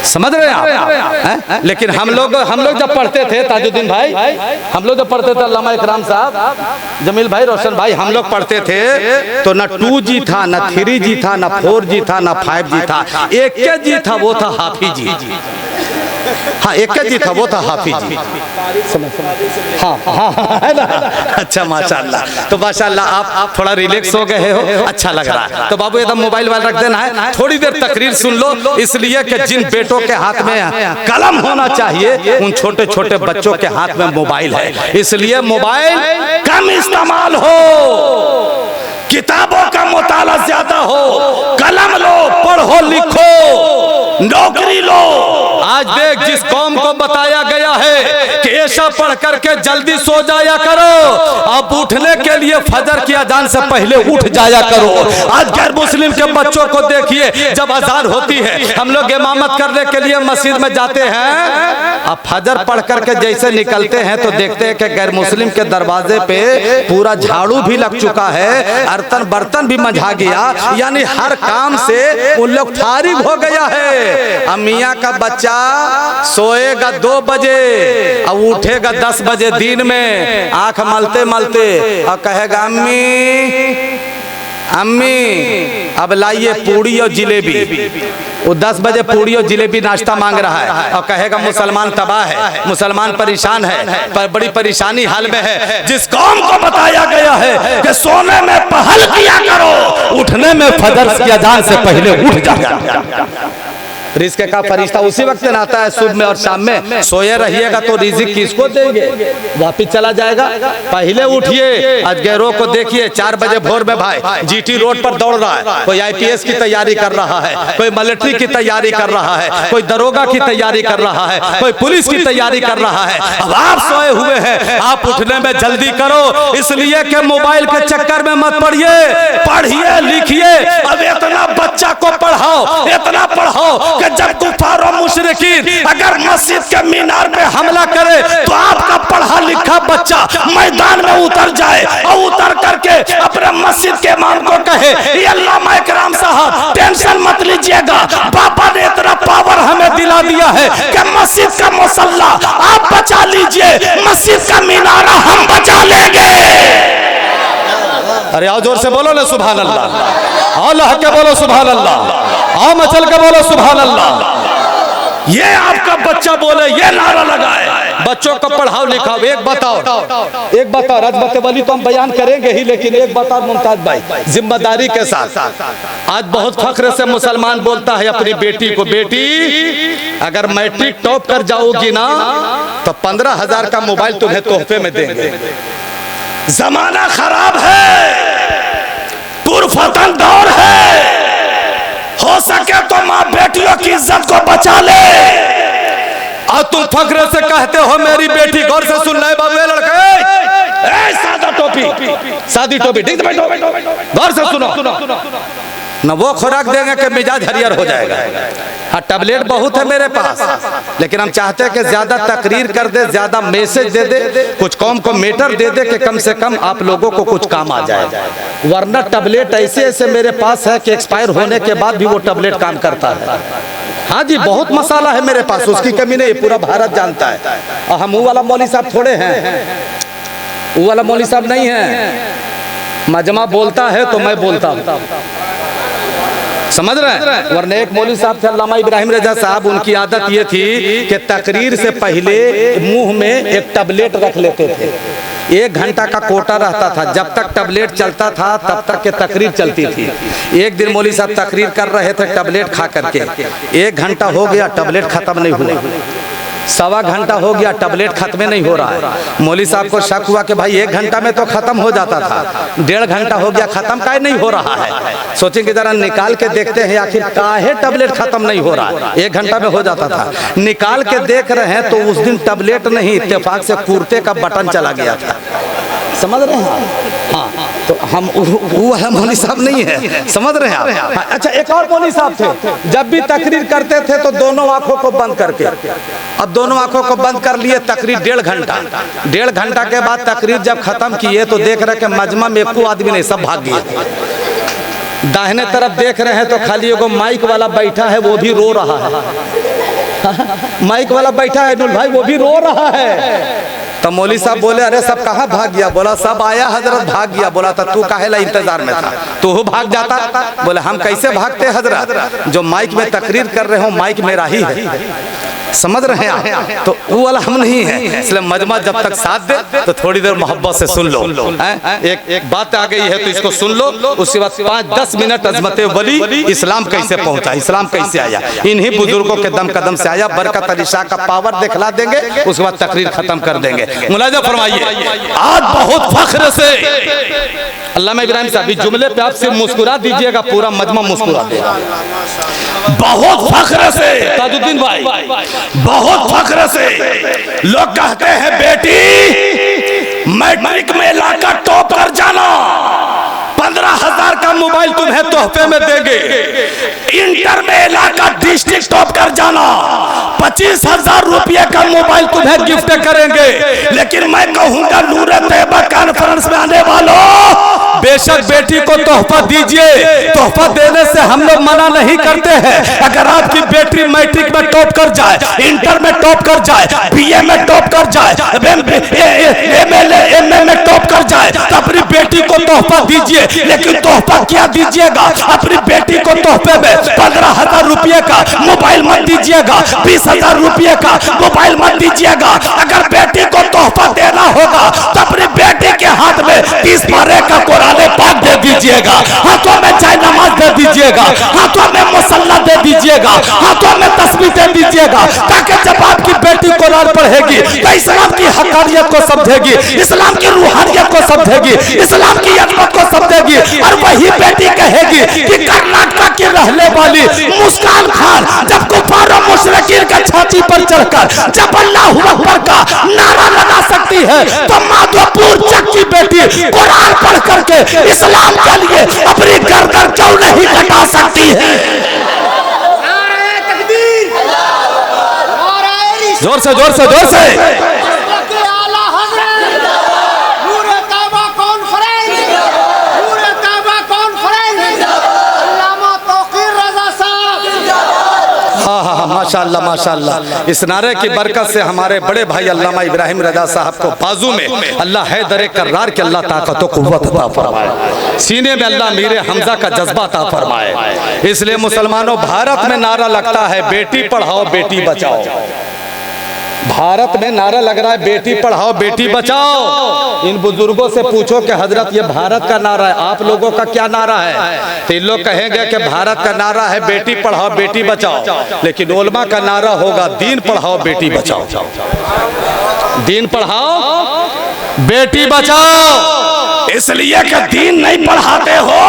समझ रहे हैं आप? लेकिन हम लोग जब पढ़ते थे ताजुद्दीन भाई, हम लोग जब पढ़ते थे अल्लामा इकराम साहब, जमील भाई, रोशन भाई, हम लोग पढ़ते थे तो ना 2G था, ना 3G था, ना 4G था, ना 5G था, एक जी था, वो था हाफिजी। हाँ, एक जी था, वो था हाफिजी। हाँ, है ना? अच्छा माशाल्लाह। तो माशाल्लाह आप थोड़ा रिलैक्स हो गए हो, अच्छा लग रहा है। तो बाबू एकदम मोबाइल वाल रख देना है, थोड़ी देर तकरीर सुन लो, इसलिए कि जिन बेटों के हाथ में कलम होना चाहिए उन छोटे छोटे बच्चों के हाथ में मोबाइल है, इसलिए मोबाइल कम इस्तेमाल हो, किताबों का मुताला ज्यादा हो, कलम लो, पढ़ो लिखो, नौकरी लो। आज देख जिस कौम को बताया गया है कि ऐसा पढ़ करके जल्दी सो जाया करो, अब उठने के लिए फजर की अजान से पहले उठ जाया करो। आज गैर मुस्लिम के बच्चों को देखिए, जब अजान होती है हम लोग इमामत करने के लिए मस्जिद में जाते हैं, अब फजर पढ़ करके जैसे निकलते हैं तो देखते हैं कि गैर मुस्लिम के दरवाजे पे पूरा झाड़ू भी लग चुका है, अर्तन बर्तन भी मंझा गया, यानी हर काम से उन लोग फारिग हो गया है। अमिया का बच्चा सोएगा 2 बजे और उठेगा 10 बजे दिन में, आंख मलते मलते और कहेगा अम्मी अब लाइए पूड़ी और जिलेबी। वो 10 बजे पूड़ी और जिलेबी नाश्ता मांग रहा है और कहेगा मुसलमान तबाह है, मुसलमान परेशान है, पर बड़ी परेशानी हाल में है। जिस कौम को बताया गया है कि सोने में पहल किया करो, उठने में फजर की अजान से पहले उठ जाओ। रिज़्क़ का फरिश्ता उसी वक्त आता है, सुबह में और शाम में। सोए रहिएगा तो रिज़्क़ किसको देंगे, वापिस चला जाएगा। पहले उठिए, अजगैरों को देखिए 4 बजे भोर में भाई GT रोड पर दौड़ रहा है, कोई IPS की तैयारी कर रहा है, कोई मिलिट्री की तैयारी कर रहा है, कोई दरोगा की तैयारी कर रहा है, कोई पुलिस की तैयारी कर रहा है। अब आप सोए हुए हैं, आप उठने में जल्दी करो, इसलिए कि मोबाइल के चक्कर में मत पड़िए, पढ़िए लिखिए। अब इतना बच्चा को पढ़ाओ, इतना पढ़ाओ कि जब कुफार और मुशरिकीन अगर मस्जिद के मीनार पे हमला करे तो आपका पढ़ा लिखा बच्चा मैदान में उतर जाए और उतर करके अपने मस्जिद के इमाम को कहे, ये अल्लामा इकराम साहब टेंशन मत लीजिएगा, पापा ने इतना पावर हमें दिला दिया है कि मस्जिद का मुसल्ला आप बचा लीजिए, मस्जिद का मीनारा हम बचा लेंगे। अरे आओ जोर से बोलो ना सुभान अल्लाह, अल्लाह के बोलो सुभान अल्लाह, आओ मचल के बोलो सुभान अल्लाह। ये आपका बच्चा बोले, ये नारा लगाए, बच्चों को पढ़ाओ लिखाओ। एक बताओ रजबत वाली तो हम बयान करेंगे ही, लेकिन एक बताओ मुमताज भाई जिम्मेदारी के साथ, आज बहुत फख्र से मुसलमान बोलता है अपनी बेटी को, बेटी अगर मैट्रिक टॉप कर जाओगी ना तो 15,000 का मोबाइल तुम्हें तोहफे में देंगे। जमाना खराब है, पुरफतन दौर है, हो सके तो माँ बेटियों की इज्जत को बचा ले। और तुम फख्र से कहते हो मेरी बेटी, गौर से सुन ले बाबू, लड़के सादा टोपी, सादी टोपी, ठीक है, गौर से सुनो न, वो खुराक देंगे कि मिजाज हरियर हो जाएगा। हाँ, टैबलेट बहुत है मेरे पास, लेकिन हम चाहते हैं कि ज्यादा तकरीर कर दे, ज्यादा मैसेज दे दे, कुछ कौम को मेटर दे दे कि कम से कम आप लोगों को कुछ काम आ जाए। वरना टैबलेट ऐसे ऐसे मेरे पास है कि एक्सपायर होने के बाद भी वो टैबलेट काम करता है। हाँ जी, बहुत मसाला है मेरे पास, उसकी कमी नहीं, पूरा भारत जानता है। और हम वो वाला मौली साहब थोड़े हैं, वो वाला मौली साहब नहीं है, मजमा बोलता है तो मैं बोलता हूँ, समझ रहे हैं। वरना एक मौलवी साहब थे अल्लामा इब्राहिम रजा साहब, उनकी आदत ये थी कि तकरीर से पहले मुंह में एक टैबलेट रख लेते थे, 1 घंटा का कोटा रहता था, जब तक टैबलेट चलता था तब तक के तकरीर चलती थी। एक दिन मौलवी साहब तकरीर कर रहे थे टैबलेट खा करके, 1 घंटा हो गया, टैबलेट खत्म नहीं हुआ। सवा घंटा हो गया, टैबलेट खत्म नहीं हो रहा है। मौली साहब को शक हुआ कि भाई 1 घंटा में तो खत्म हो जाता था, 1.5 घंटा हो गया, खत्म काहे नहीं हो रहा है। सोचे कि जरा निकाल के देखते हैं आखिर काहे टैबलेट खत्म नहीं हो रहा है। 1 घंटा में हो जाता था, निकाल के देख रहे हैं तो उस दिन टैबलेट नहीं, इत्तेफाक से कुर्ते का बटन चला गया था। समझ रहे हैं? हाँ, तो हम वो वाला मौली साहब नहीं है, समझ रहे हैं आप? अच्छा, एक और मौली साहब थे, जब भी तकरीर करते थे तो दोनों आंखों को बंद करके, अब दोनों आंखों को बंद कर लिए, तकरीर 1.5 घंटा के बाद तकरीर जब खत्म किए तो देख रहे कि मजमा में एको आदमी नहीं, सब भाग गए। दाहिने तरफ देख रहे हैं तो खाली एगो माइक वाला बैठा है, वो भी रो रहा है। माइक वाला बैठा है नुल भाई, वो भी रो रहा है। तो मौली साहब बोले, अरे सब कहाँ भाग गया? बोला सब आया हजरत, भाग गया। बोला था तू काहे ला इंतजार में था, तू भाग जाता? बोले हम कैसे भागते हजरत, जो माइक में तकरीर कर रहे हो माइक मेरा ही है। समझ रहे हैं? तो वो वाला हम नहीं है, इसलिए मजमा जब तक साथ दे तो थोड़ी देर मोहब्बत से सुन लो। एक बात आ गई है तो इसको सुन लो, उसके बाद 5-10 मिनट अजमते वली इस्लाम कैसे पहुंचा, इस्लाम कैसे आया, इन्हीं बुजुर्गों के दम कदम से आया। बरकत अली शाह का पावर दिखला देंगे, उसके बाद तकरीर खत्म कर देंगे। मुलाजा फरमाइए। आज बहुत फख्र से अल्लामा इब्राहिम साहब जुमले पे आप सिर्फ मुस्कुरा दीजिएगा, पूरा मजमा मुस्कुरा देगा। बहुत फख्र से ताजुद्दीन भाई, बहुत फख्र से लोग कहते हैं बेटी मैट्रिक में लाकर टॉप कर जाना, 15,000 का मोबाइल तुम्हें तोहफे में देंगे, इंटर में लाकर डिस्ट्रिक्ट टॉप कर जाना, 25,000 रुपये का मोबाइल तुम्हें गिफ्ट करेंगे। लेकिन मैं कहूंगा नूरे तैयबा कॉन्फ्रेंस में आने वालों, बेशक बेटी को तोहफा दीजिए, तोहफा देने से हम लोग मना नहीं करते हैं। अगर आपकी बेटी मैट्रिक में टॉप कर जाए, इंटर में टॉप कर जाए, बीए में टॉप कर जाए, एमए में टॉप कर जाए, तो अपनी बेटी को तोहफा दीजिए। लेकिन तोहफा क्या दीजिएगा? अपनी बेटी को तोहफे में 15,000 रुपये का मोबाइल मत दीजिएगा, 20,000 रुपये का मोबाइल मत दीजिएगा। अगर बेटी को तोहफा देना होगा तो अपनी बेटी के हाथ में 30 पारे का कुरान पाक दे दीजिएगा, हाथों में चाय नमाज दे दीजिएगा, हाथों में मुसल्ला दे दीजिएगा, हाथों में तस्बीह दे दीजिएगा, ताकि जब आपकी बेटी कुरान पढ़ेगी तो इस्लाम की हकानियत को समझेगी, इस्लाम की रूहानियत को समझेगी, इस्लाम की अजमत को समझेगी। और वही बेटी कहेगी कि कर्नाटक की रहने वाली मुस्कान खान जब कुफार और मुशरिकीन का छाती पर चढ़कर जब अल्लाहु अकबर का नारा लगा सकती है, तो माधोपुर चक की बेटी कुरान पढ़ करके इस्लाम के लिए अपनी गर्दन क्यों नहीं कटा सकती है? जोर से जोर से जोर से माशाअल्लाह माशाअल्लाह। इस नारे की बरकत से हमारे बड़े भाई अल्लामा इब्राहिम रजा साहब को बाजू में अल्लाह है दरे कर्रार के अल्लाह ताकत व कुव्वत अता फरमाए, सीने में अल्लाह मीरे हमजा का जज्बा अता फरमाए। इसलिए मुसलमानों, भारत में नारा लगता है बेटी पढ़ाओ बेटी बचाओ। भारत में नारा लग रहा है बेटी पढ़ाओ बेटी बचाओ। इन बुजुर्गों से पूछो कि हजरत ये भारत का नारा है, आप लोगों का क्या नारा है? तो इन लोग कहेंगे कि भारत का नारा है बेटी पढ़ाओ बेटी बचाओ, लेकिन उलमा का नारा होगा दीन पढ़ाओ बेटी बचाओ। दीन पढ़ाओ बेटी बचाओ। इसलिए कि दीन नहीं पढ़ाते हो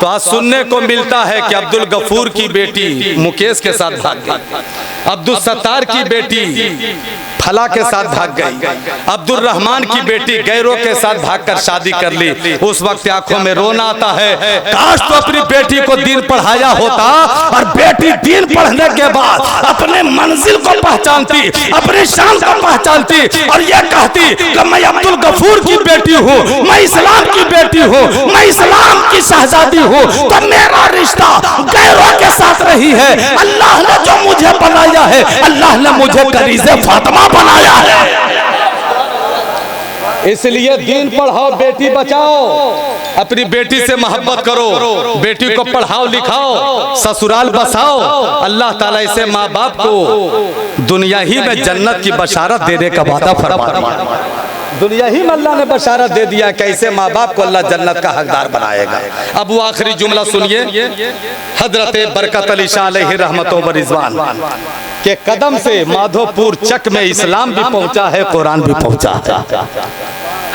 तो आज सुनने को मिलता है कि अब्दुल गफूर की बेटी मुकेश के साथ भाग गई, अब्दुल सत्तार की बेटी फला के साथ भाग गई, अब्दुल रहमान की बेटी गैरों के साथ भागकर शादी कर ली। उस वक्त आंखों में रोना आता है, काश तो अपनी बेटी को दीन पढ़ाया होता और बेटी दीन पढ़ने के बाद अपने मंजिल को पहचानती, अपनी शान को पहचानती और ये कहती कि मैं अब्दुल गफूर की बेटी हूँ, मैं इस्लाम की बेटी हूँ, मैं इस्लाम की शहजादी हूँ, तो मेरा रिश्ता गैरों के साथ नहीं है। अल्लाह ने जो मुझे बनाया है, अल्लाह ने मुझे करीज़े फातिमा बनाया है। इसलिए दीन पढ़ाओ बेटी बचाओ। अपनी बेटी से मोहब्बत करो, बेटी को पढ़ाओ लिखाओ, ससुराल बसाओ। अल्लाह ताला इसे माँ बाप को दुनिया ही में जन्नत की बशारत देने का वादा फरमाया। दुनिया ही में अल्लाह ने बशारत दे दिया, कैसे माँ बाप को अल्लाह जन्नत का हकदार बनाएगा। अब वो आखिरी जुमला सुनिए हजरत बरकत अली शाह अलैहि रहमतो व रिजवान के कदम से माधोपुर चक में इस्लाम भी पहुंचा है, कुरान भी पहुंचा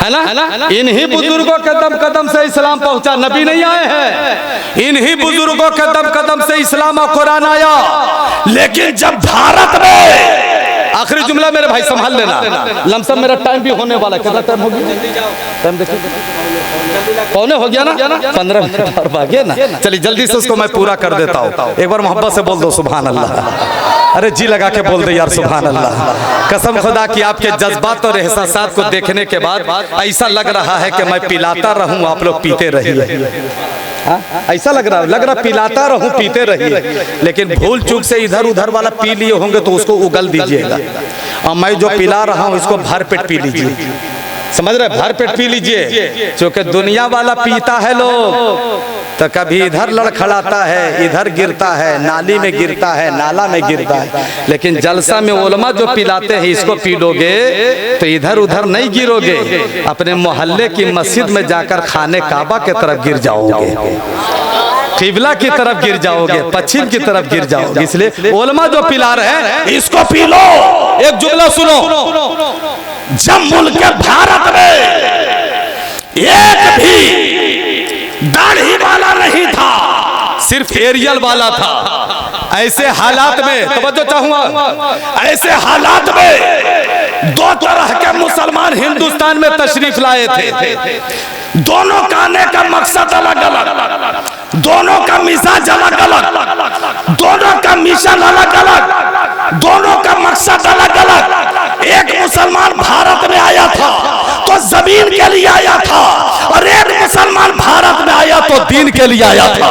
है ना। इन्हीं बुजुर्गों के दम कदम से इस्लाम पहुंचा, नबी नहीं आए हैं। इन्हीं बुजुर्गों के दम कदम से इस्लाम और कुरान आया। लेकिन जब भारत में, आखिरी जुमला मेरे भाई संभाल लेना, लमसम मेरा टाइम भी होने वाला है। कितना टाइम हो गया? टाइम देखिए, पौने हो गया ना, 15 मिनट और बाकी है ना। चलिए जल्दी से उसको मैं पूरा कर देता हूँ। एक बार मोहब्बत से बोल दो सुभान अल्लाह। अरे जी लगा के बोल दे यार सुभान अल्लाह। कसम खुदा की आपके जज्बात और एहसासात को देखने के बाद ऐसा लग रहा है कि मैं पिलाता रहूं, आप लोग पीते रहिए। ऐसा लग रहा पिलाता रहूं, पीते रहिए। लेकिन भूल चूक से इधर उधर वाला पी लिए होंगे तो उसको उगल दीजिएगा, और मैं जो पिला रहा हूं इसको भर पेट पी लीजिए। समझ रहे? भर पेट पी लीजिए। क्योंकि दुनिया वाला पीता है लोग तो कभी इधर लड़खड़ाता है, इधर गिरता है, नाली में गिरता है, नाला में गिरता है। लेकिन जलसा में उलमा जो पिलाते हैं, इसको पी लोगे तो इधर उधर नहीं गिरोगे, अपने मोहल्ले की मस्जिद में जाकर खाने काबा के तरफ गिर जाओगे, किबला की तरफ गिर जाओगे, पश्चिम की तरफ गिर जाओगे। इसलिए उलमा जो पिला रहे हैं इसको पी लो। एक जुमला सुनो, जब मुल्क भारत में एक भी दाढ़ी वाला नहीं था, सिर्फ एरियल वाला था। ऐसे हालात में तवज्जो चाहूंगा, ऐसे हालात में दो तरह के मुसलमान हिंदुस्तान में तशरीफ लाए थे। दोनों का आने का मकसद अलग अलग, दोनों का मिजाज अलग अलग, दोनों का मिशन अलग अलग, दोनों का मकसद अलग अलग। एक मुसलमान भारत में आया था तो जमीन के लिए आया था, और एक मुसलमान भारत में आया तो दीन के लिए आया था।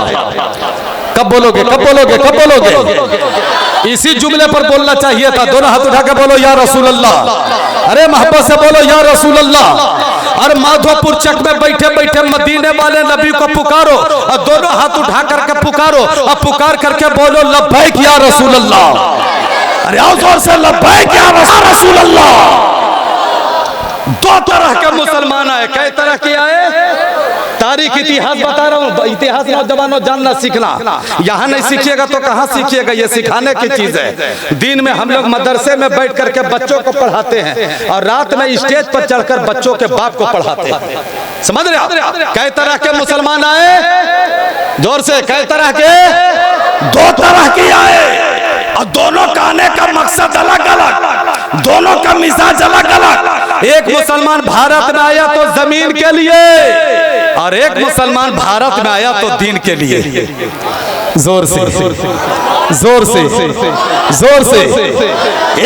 कब बोलोगे, कब बोलोगे, कब बोलोगे? इसी जुमले पर बोलना चाहिए था। दोनों हाथ उठा के बोलो या रसूल अल्लाह। अरे मोहब्बत से बोलो या रसूल अल्लाह। और माधोपुर चक में बैठे बैठे मदीने वाले नबी को पुकारो, और दोनों हाथ उठा करके पुकारो, और पुकार करके बोलो लब्बैक या रसूल अल्लाह। अरे आओ जोर से लब्बैक या रसूल अल्लाह। दो तरह के मुसलमान आए। कई तरह के आए? तारीख इतिहास बता रहा हूँ। इतिहास नौजवानों जानना सीखना, यहाँ नहीं सीखिएगा तो कहाँ सीखिएगा? ये सिखाने की चीज है। दिन में हम लोग मदरसे में बैठ करके बच्चों को पढ़ाते हैं, और रात में स्टेज पर चढ़कर बच्चों के बाप को पढ़ाते हैं। समझ रहे आप? कई तरह के मुसलमान आए, जोर से, कई तरह के? दो तरह के आए, और दोनों का आने का मकसद अलग अलग, दोनों का मिजाज अलग अलग। एक मुसलमान भारत में आया तो जमीन के लिए, और एक मुसलमान भारत में आया तो दीन के लिए। जोर से, जोर से, जोर से।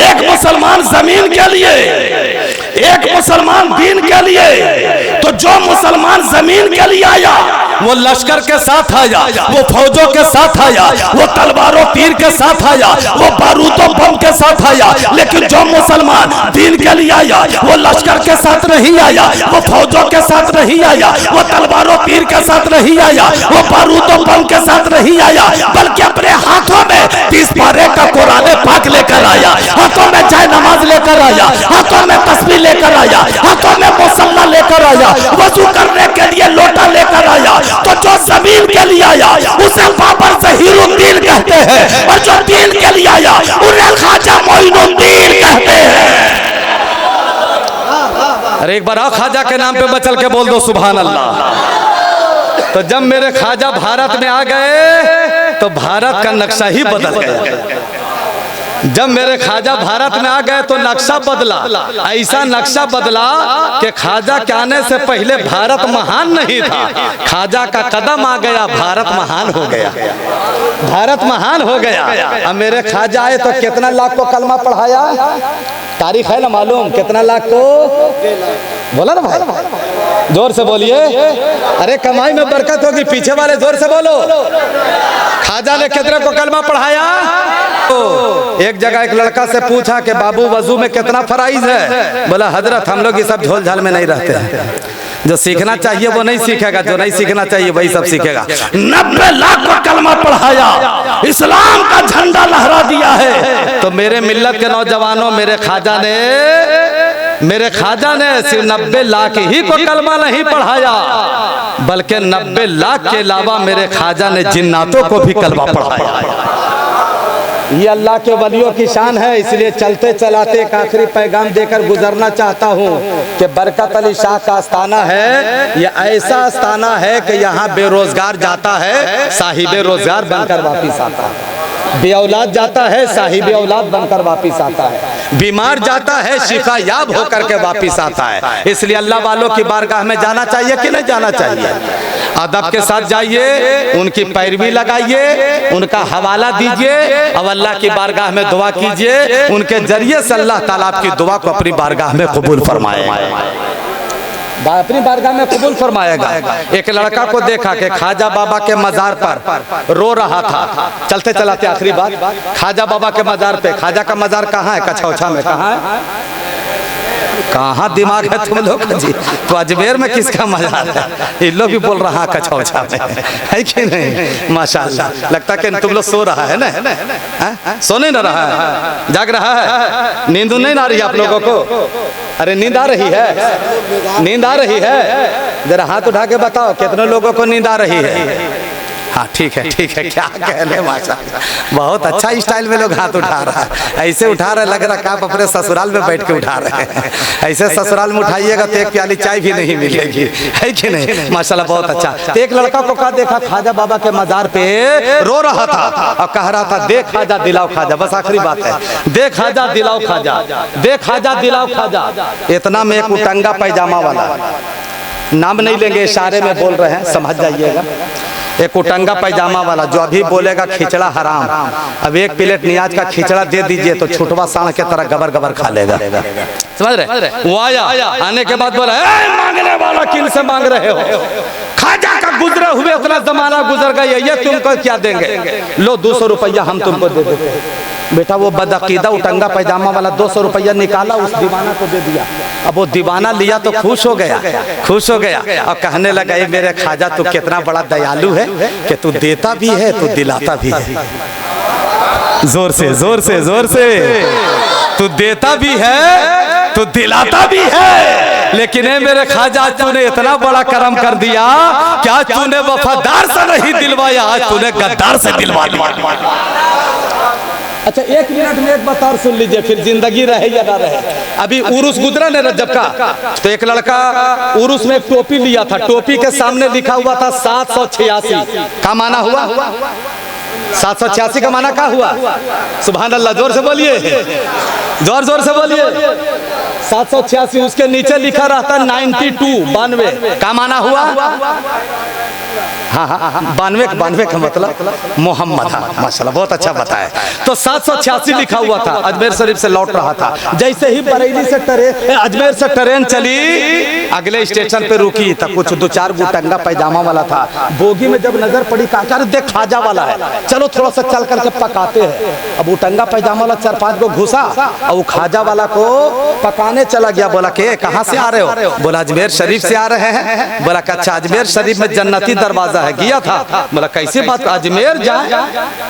एक मुसलमान जमीन के लिए, एक मुसलमान दीन के लिए। तो जो मुसलमान जमीन के लिए आया वो लश्कर के साथ आया, वो फौजों के साथ आया, वो तलवारों तीर के साथ आया, वो बारूदों बम के साथ आया। लेकिन जो मुसलमान दीन के लिए आया वो लश्कर के साथ नहीं आया, वो फौजों के साथ नहीं आया, वो तलवारों तीर के साथ नहीं आया, वो बारूदों बम के साथ नहीं आया, बल्कि अपने हाथों में 30 पारे का कुरान पाक लेकर आया, हाथों में चाय नमाज लेकर आया, हाथों में तस्बीह लेकर आया, हाथों में मुसल्ला लेकर आया, वजू करने के लिए लोटा लेकर आया। तो जो जमीन के लिए आया उसे बाबर ज़हीरुद्दीन कहते हैं, और जो दीन के लिए आया उन्हें ख्वाजा मोइनुद्दीन कहते हैं। अरे एक बार ख्वाजा के नाम पे बचल के बोल दो सुभान अल्लाह। तो जब मेरे ख्वाजा भारत में आ गए तो भारत का नक्शा ही बदल गया। जब मेरे ख्वाजा भारत में आ गए तो नक्शा बदला। ऐसा नक्शा बदला कि ख्वाजा के आने से पहले भारत महान नहीं था, ख्वाजा का कदम आ गया, भारत महान हो गया, भारत महान हो गया। अब मेरे ख्वाजा आए तो कितना लाख को कलमा पढ़ाया? तारीख है ना मालूम? कितना लाख को? बोला ना भाई, जोर से बोलिए। अरे कमाई में बरकत होगी, पीछे वाले जोर से बोलो। ख्वाजा ने कितने को कलमा पढ़ाया? तो एक जगह एक लड़का से पूछा कि बाबू वजू में कितना फराइज है? बोला हजरत हम लोग ये सब झोल झाल में नहीं रहते हैं, जो सीखना चाहिए वो नहीं सीखेगा, जो नहीं सीखना चाहिए वही सब सीखेगा। 90 लाख को कलमा पढ़ाया, इस्लाम का झंडा लहरा दिया है। तो मेरे मिल्लत के नौजवानों, मेरे ख्वाजा ने सिर्फ 90 लाख ही को कलमा नहीं पढ़ाया, बल्कि 90 लाख के अलावा मेरे ख्वाजा ने जिन्नातों को भी कलमा पढ़ाया। ये अल्लाह के वलियों की शान है। इसलिए चलते चलाते एक आखिरी पैगाम देकर गुजरना चाहता हूँ कि बरकत अली शाह का आस्थाना है, ये ऐसा आस्थाना है कि यहाँ बेरोजगार जाता है, साहिबे रोजगार बनकर वापिस आता है। बे औलाद जाता है, साहिबे औलाद बनकर वापिस आता है। बीमार जाता है, शिफा याब होकर के वापिस आता है। इसलिए अल्लाह वालों की बारगाह में जाना चाहिए कि नहीं जाना चाहिए? अदब के साथ जाइए, उनकी पैरवी लगाइए, उनका हवाला दीजिए और अल्लाह की बारगाह में दुआ कीजिए। उनके जरिए से अल्लाह ताला आपकी दुआ को अपनी बारगाह में कबूल फरमाएगा, अपनी बारगाह में कबूल फरमाएगा। एक लड़का को देखा कि ख्वाजा बाबा के मजार पर रो रहा था। चलते चलाते आखिरी बात, ख्वाजा बाबा के मजार पे, ख्वाजा का मजार कहाँ है? कछौछा में। कहाँ है? कहाँ दिमाग है तुम लोग जी? तो अजमेर में किसका मजार है? इन लोग भी बोल रहा कछौछा में, है कि नहीं? माशाल्लाह, लगता कि तुम लोग सो रहा है ना? सो नहीं रहा है, जाग रहा है। नींद नहीं आ रही आप लोगों को? अरे नींद आ रही है, नींद आ रही है? जरा हाथ उठा के बताओ कितने लोगों को नींद आ रही है? हाँ ठीक है, ठीक है। क्या कहने, माशाल्लाह, बहुत अच्छा स्टाइल में लोग हाथ उठा रहा है। ऐसे उठा रहे, लग रहा आप अपने ससुराल में बैठ के उठा रहे हैं। ऐसे ससुराल में उठाइएगा तो एक प्याली चाय भी नहीं मिलेगी, है कि नहीं? माशाल्लाह, बहुत अच्छा। तो एक लड़का को कहा देखा ख्वाजा बाबा के मजार पे रो रहा था और कह रहा था, देख ख्वाजा दिलाओ ख्वाजा। बस आखिरी बात है, देख ख्वाजा दिलाओ ख्वाजा, देख ख्वाजा दिलाओ ख्वाजा। इतना में एक उटंगा पैजामा वाला, नाम नहीं लेंगे, इशारे में बोल रहे हैं, समझ जाइएगा। एक उटंगा पैजामा वाला जो अभी बोलेगा खिचड़ा हराम, अब एक प्लेट नियाज का खिचड़ा दे दीजिए तो छुटवा साण के तरह गबर गबर खा लेगा। समझ रहे? वो आया, आने के बाद बोला, मांगने वाला किन से मांग रहे हो? ख्वाजा का गुजरे हुए उतना जमाना गुजर गया, ये तुमको क्या देंगे? लो 200 रुपया हम तुमको दे देते हैं। बेटा वो बदअकीदा उटंगा पैजामा वाला 200 रुपया निकाला, उस दीवाना को दे दिया। अब वो दीवाना लिया तो खुश हो गया, खुश हो गया और कहने लगा, ये मेरे ख्वाजा तू कितना बड़ा दयालु है कि तू देता भी है, तू दिलाता भी है। जोर से, जोर से, जोर से। तू देता भी है, तू दिलाता भी है, लेकिन ये मेरे ख्वाजा तूने इतना बड़ा करम कर दिया, क्या तूने वफादार से नहीं दिलवाया, आज तूने गद्दार से दिलवा दिया। अच्छा, 1 मिनट में एक बात और सुन लीजिए, फिर जिंदगी रहे या ना रहे। अभी उर्स गुजरा ने रजब का, तो एक लड़का उर्स में एक टोपी लिया था, टोपी के सामने लिखा हुआ था 786 का माना हुआ? 786 का माना क्या हुआ? सुभान अल्लाह, जोर से बोलिए, जोर जोर से बोलिए। 786, उसके नीचे लिखा रहता 92, 92 का माना हुआ? हाँ हाँ, 92 का मतलब मोहम्मद। हाँ माशाल्लाह, बहुत अच्छा बताया। तो 786 लिखा हुआ था। अजमेर शरीफ से लौट रहा था, जैसे ही बरेली से अजमेर से ट्रेन चली, अगले स्टेशन पे रुकी, तब कुछ 2-4 उटंगा पैजामा वाला था। बोगी में जब नजर पड़ी, कहा देख ख्वाजा वाला है, चलो थोड़ा सा चल करके पकाते हैं। अब उटंगा पैजामा वाला 4-5 को घुसा और वो ख्वाजा वाला को पकाने चला गया। बोला के कहाँ से आ रहे हो? बोला अजमेर शरीफ से आ रहे हैं। बोला अच्छा, अजमेर शरीफ में जन्नती दरवाजा है, गया था। बोला कैसी बात, अजमेर जाए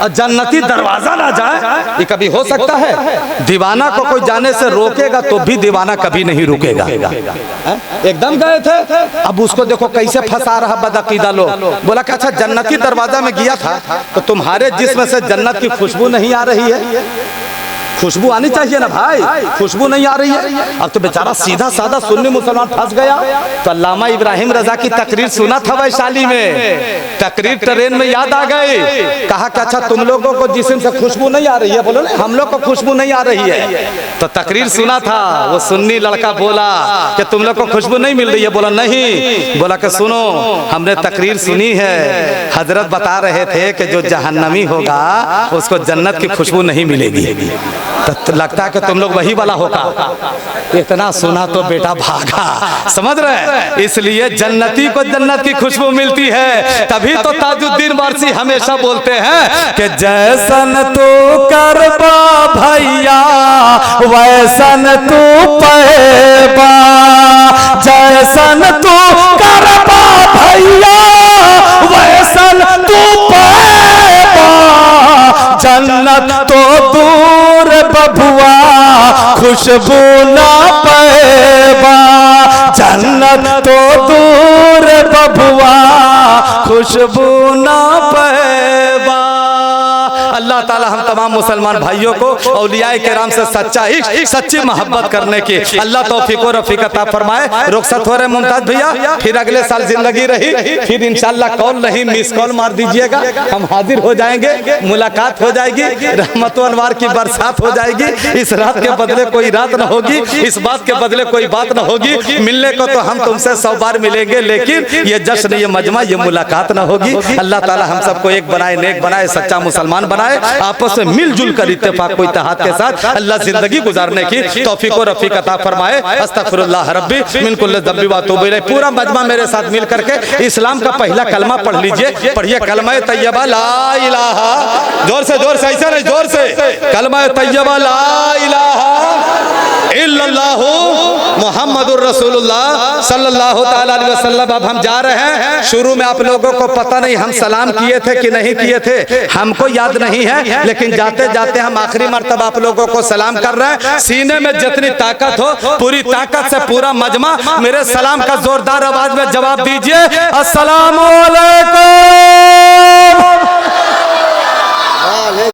और जन्नती दरवाजा ना जाए, ये कभी हो सकता है? दीवाना को कोई जाने से रोकेगा तो भी दीवाना कभी नहीं रुकेगा। एकदम गए थे, अब उसको देखो कैसे फंसा रहा बदअकीदा लोग। बोला कि अच्छा, जन्नती दरवाजा में गया था तो तुम्हारे जिस्म से जन्नत की खुशबू नहीं आ रही है? खुशबू आनी चाहिए ना भाई, खुशबू नहीं आ रही है। अब तो बेचारा सीधा साधा सुन्नी मुसलमान फंस गया। तो अल्लामा इब्राहिम रजा की तकरीर सुना था वैशाली में, तकरीर ट्रेन में याद आ गई। कहा कि अच्छा, तुम लोगों को जिस्म से खुशबू नहीं आ रही है? बोलो हम लोग को खुशबू नहीं आ रही है। तो तकरीर सुना था, वो सुन्नी लड़का बोला कि तुम लोग को खुशबू नहीं मिल रही है? बोला नहीं। बोला कि सुनो, हमने तकरीर सुनी है, हजरत बता रहे थे कि जो जहन्नमी होगा उसको जन्नत की खुशबू नहीं मिलेगी। तो लगता है कि तुम लोग वही वाला होगा। इतना सुना तो बेटा भागा, समझ रहे? इसलिए जन्नती को जन्नत की खुशबू मिलती है। तभी तो ताजुद्दीन वारसी हमेशा बोलते हैं कि जैसन तू करबा भैया वैसन तू पैबा, जैसन तू करबा भैया वैसन तू पैबा, जन्नत तो दूर बबुआ खुशबू ना पैबा, जन्नत तो दूर बबुआ खुशबू ना पैबा। अल्लाह ताला हम तमाम मुसलमान भाइयों को औलियाए किराम से सच्चा इश्क, सच्ची मोहब्बत करने की अल्लाह तौफीक और रफीक अता फरमाए। रुखसत हो रहे मुमताज भैया, फिर अगले साल जिंदगी रही, फिर इंशाल्लाह कॉल नहीं मिस कॉल मार दीजिएगा, हम हाजिर हो जाएंगे, मुलाकात हो जाएगी, रहमत व अनवार की बरसात हो जाएगी। इस रात के बदले कोई रात न होगी, इस बात के बदले कोई बात न होगी। मिलने को तो हम तुमसे 100 बार मिलेंगे, लेकिन ये जश्न, ये मजमा, ये मुलाकात न होगी। अल्लाह ताला हम सबको एक बनाए, नेक बनाए, सच्चा मुसलमान बनाए, आपस में मिलजुल कर इत्तेफाक व इत्तेहाद के साथ अल्लाह जिंदगी गुजारने की तौफीक और रफीक अता फरमाए। अस्तगफिरुल्लाह रब्बी मिन कुल्लि ज़ंबि व अतूबु इलैह। पूरा मजमा मेरे साथ मिल करके इस्लाम का पहला कलमा पढ़ लीजिए। पढ़िए कलमा तैयबा ला इलाहा, जोर से ऐसा नहीं, जोर से कलमा तैयबा ला इलाहा इल्लल्लाहु मुहम्मदुर रसूलुल्लाह सल्लल्लाहु ताला अलैहि वसल्लम। अब हम जा रहे हैं। शुरू में आप लोगों को पता नहीं हम सलाम किए थे कि नहीं किए थे, हमको याद नहीं है, लेकिन जाते जाते हम आखिरी मर्तबा आप लोगों को सलाम कर रहे हैं। सीने में जितनी ताकत हो, पूरी ताकत से पूरा मजमा मेरे सलाम का जोरदार आवाज में जवाब दीजिए, अस्सलामु अलैकुम।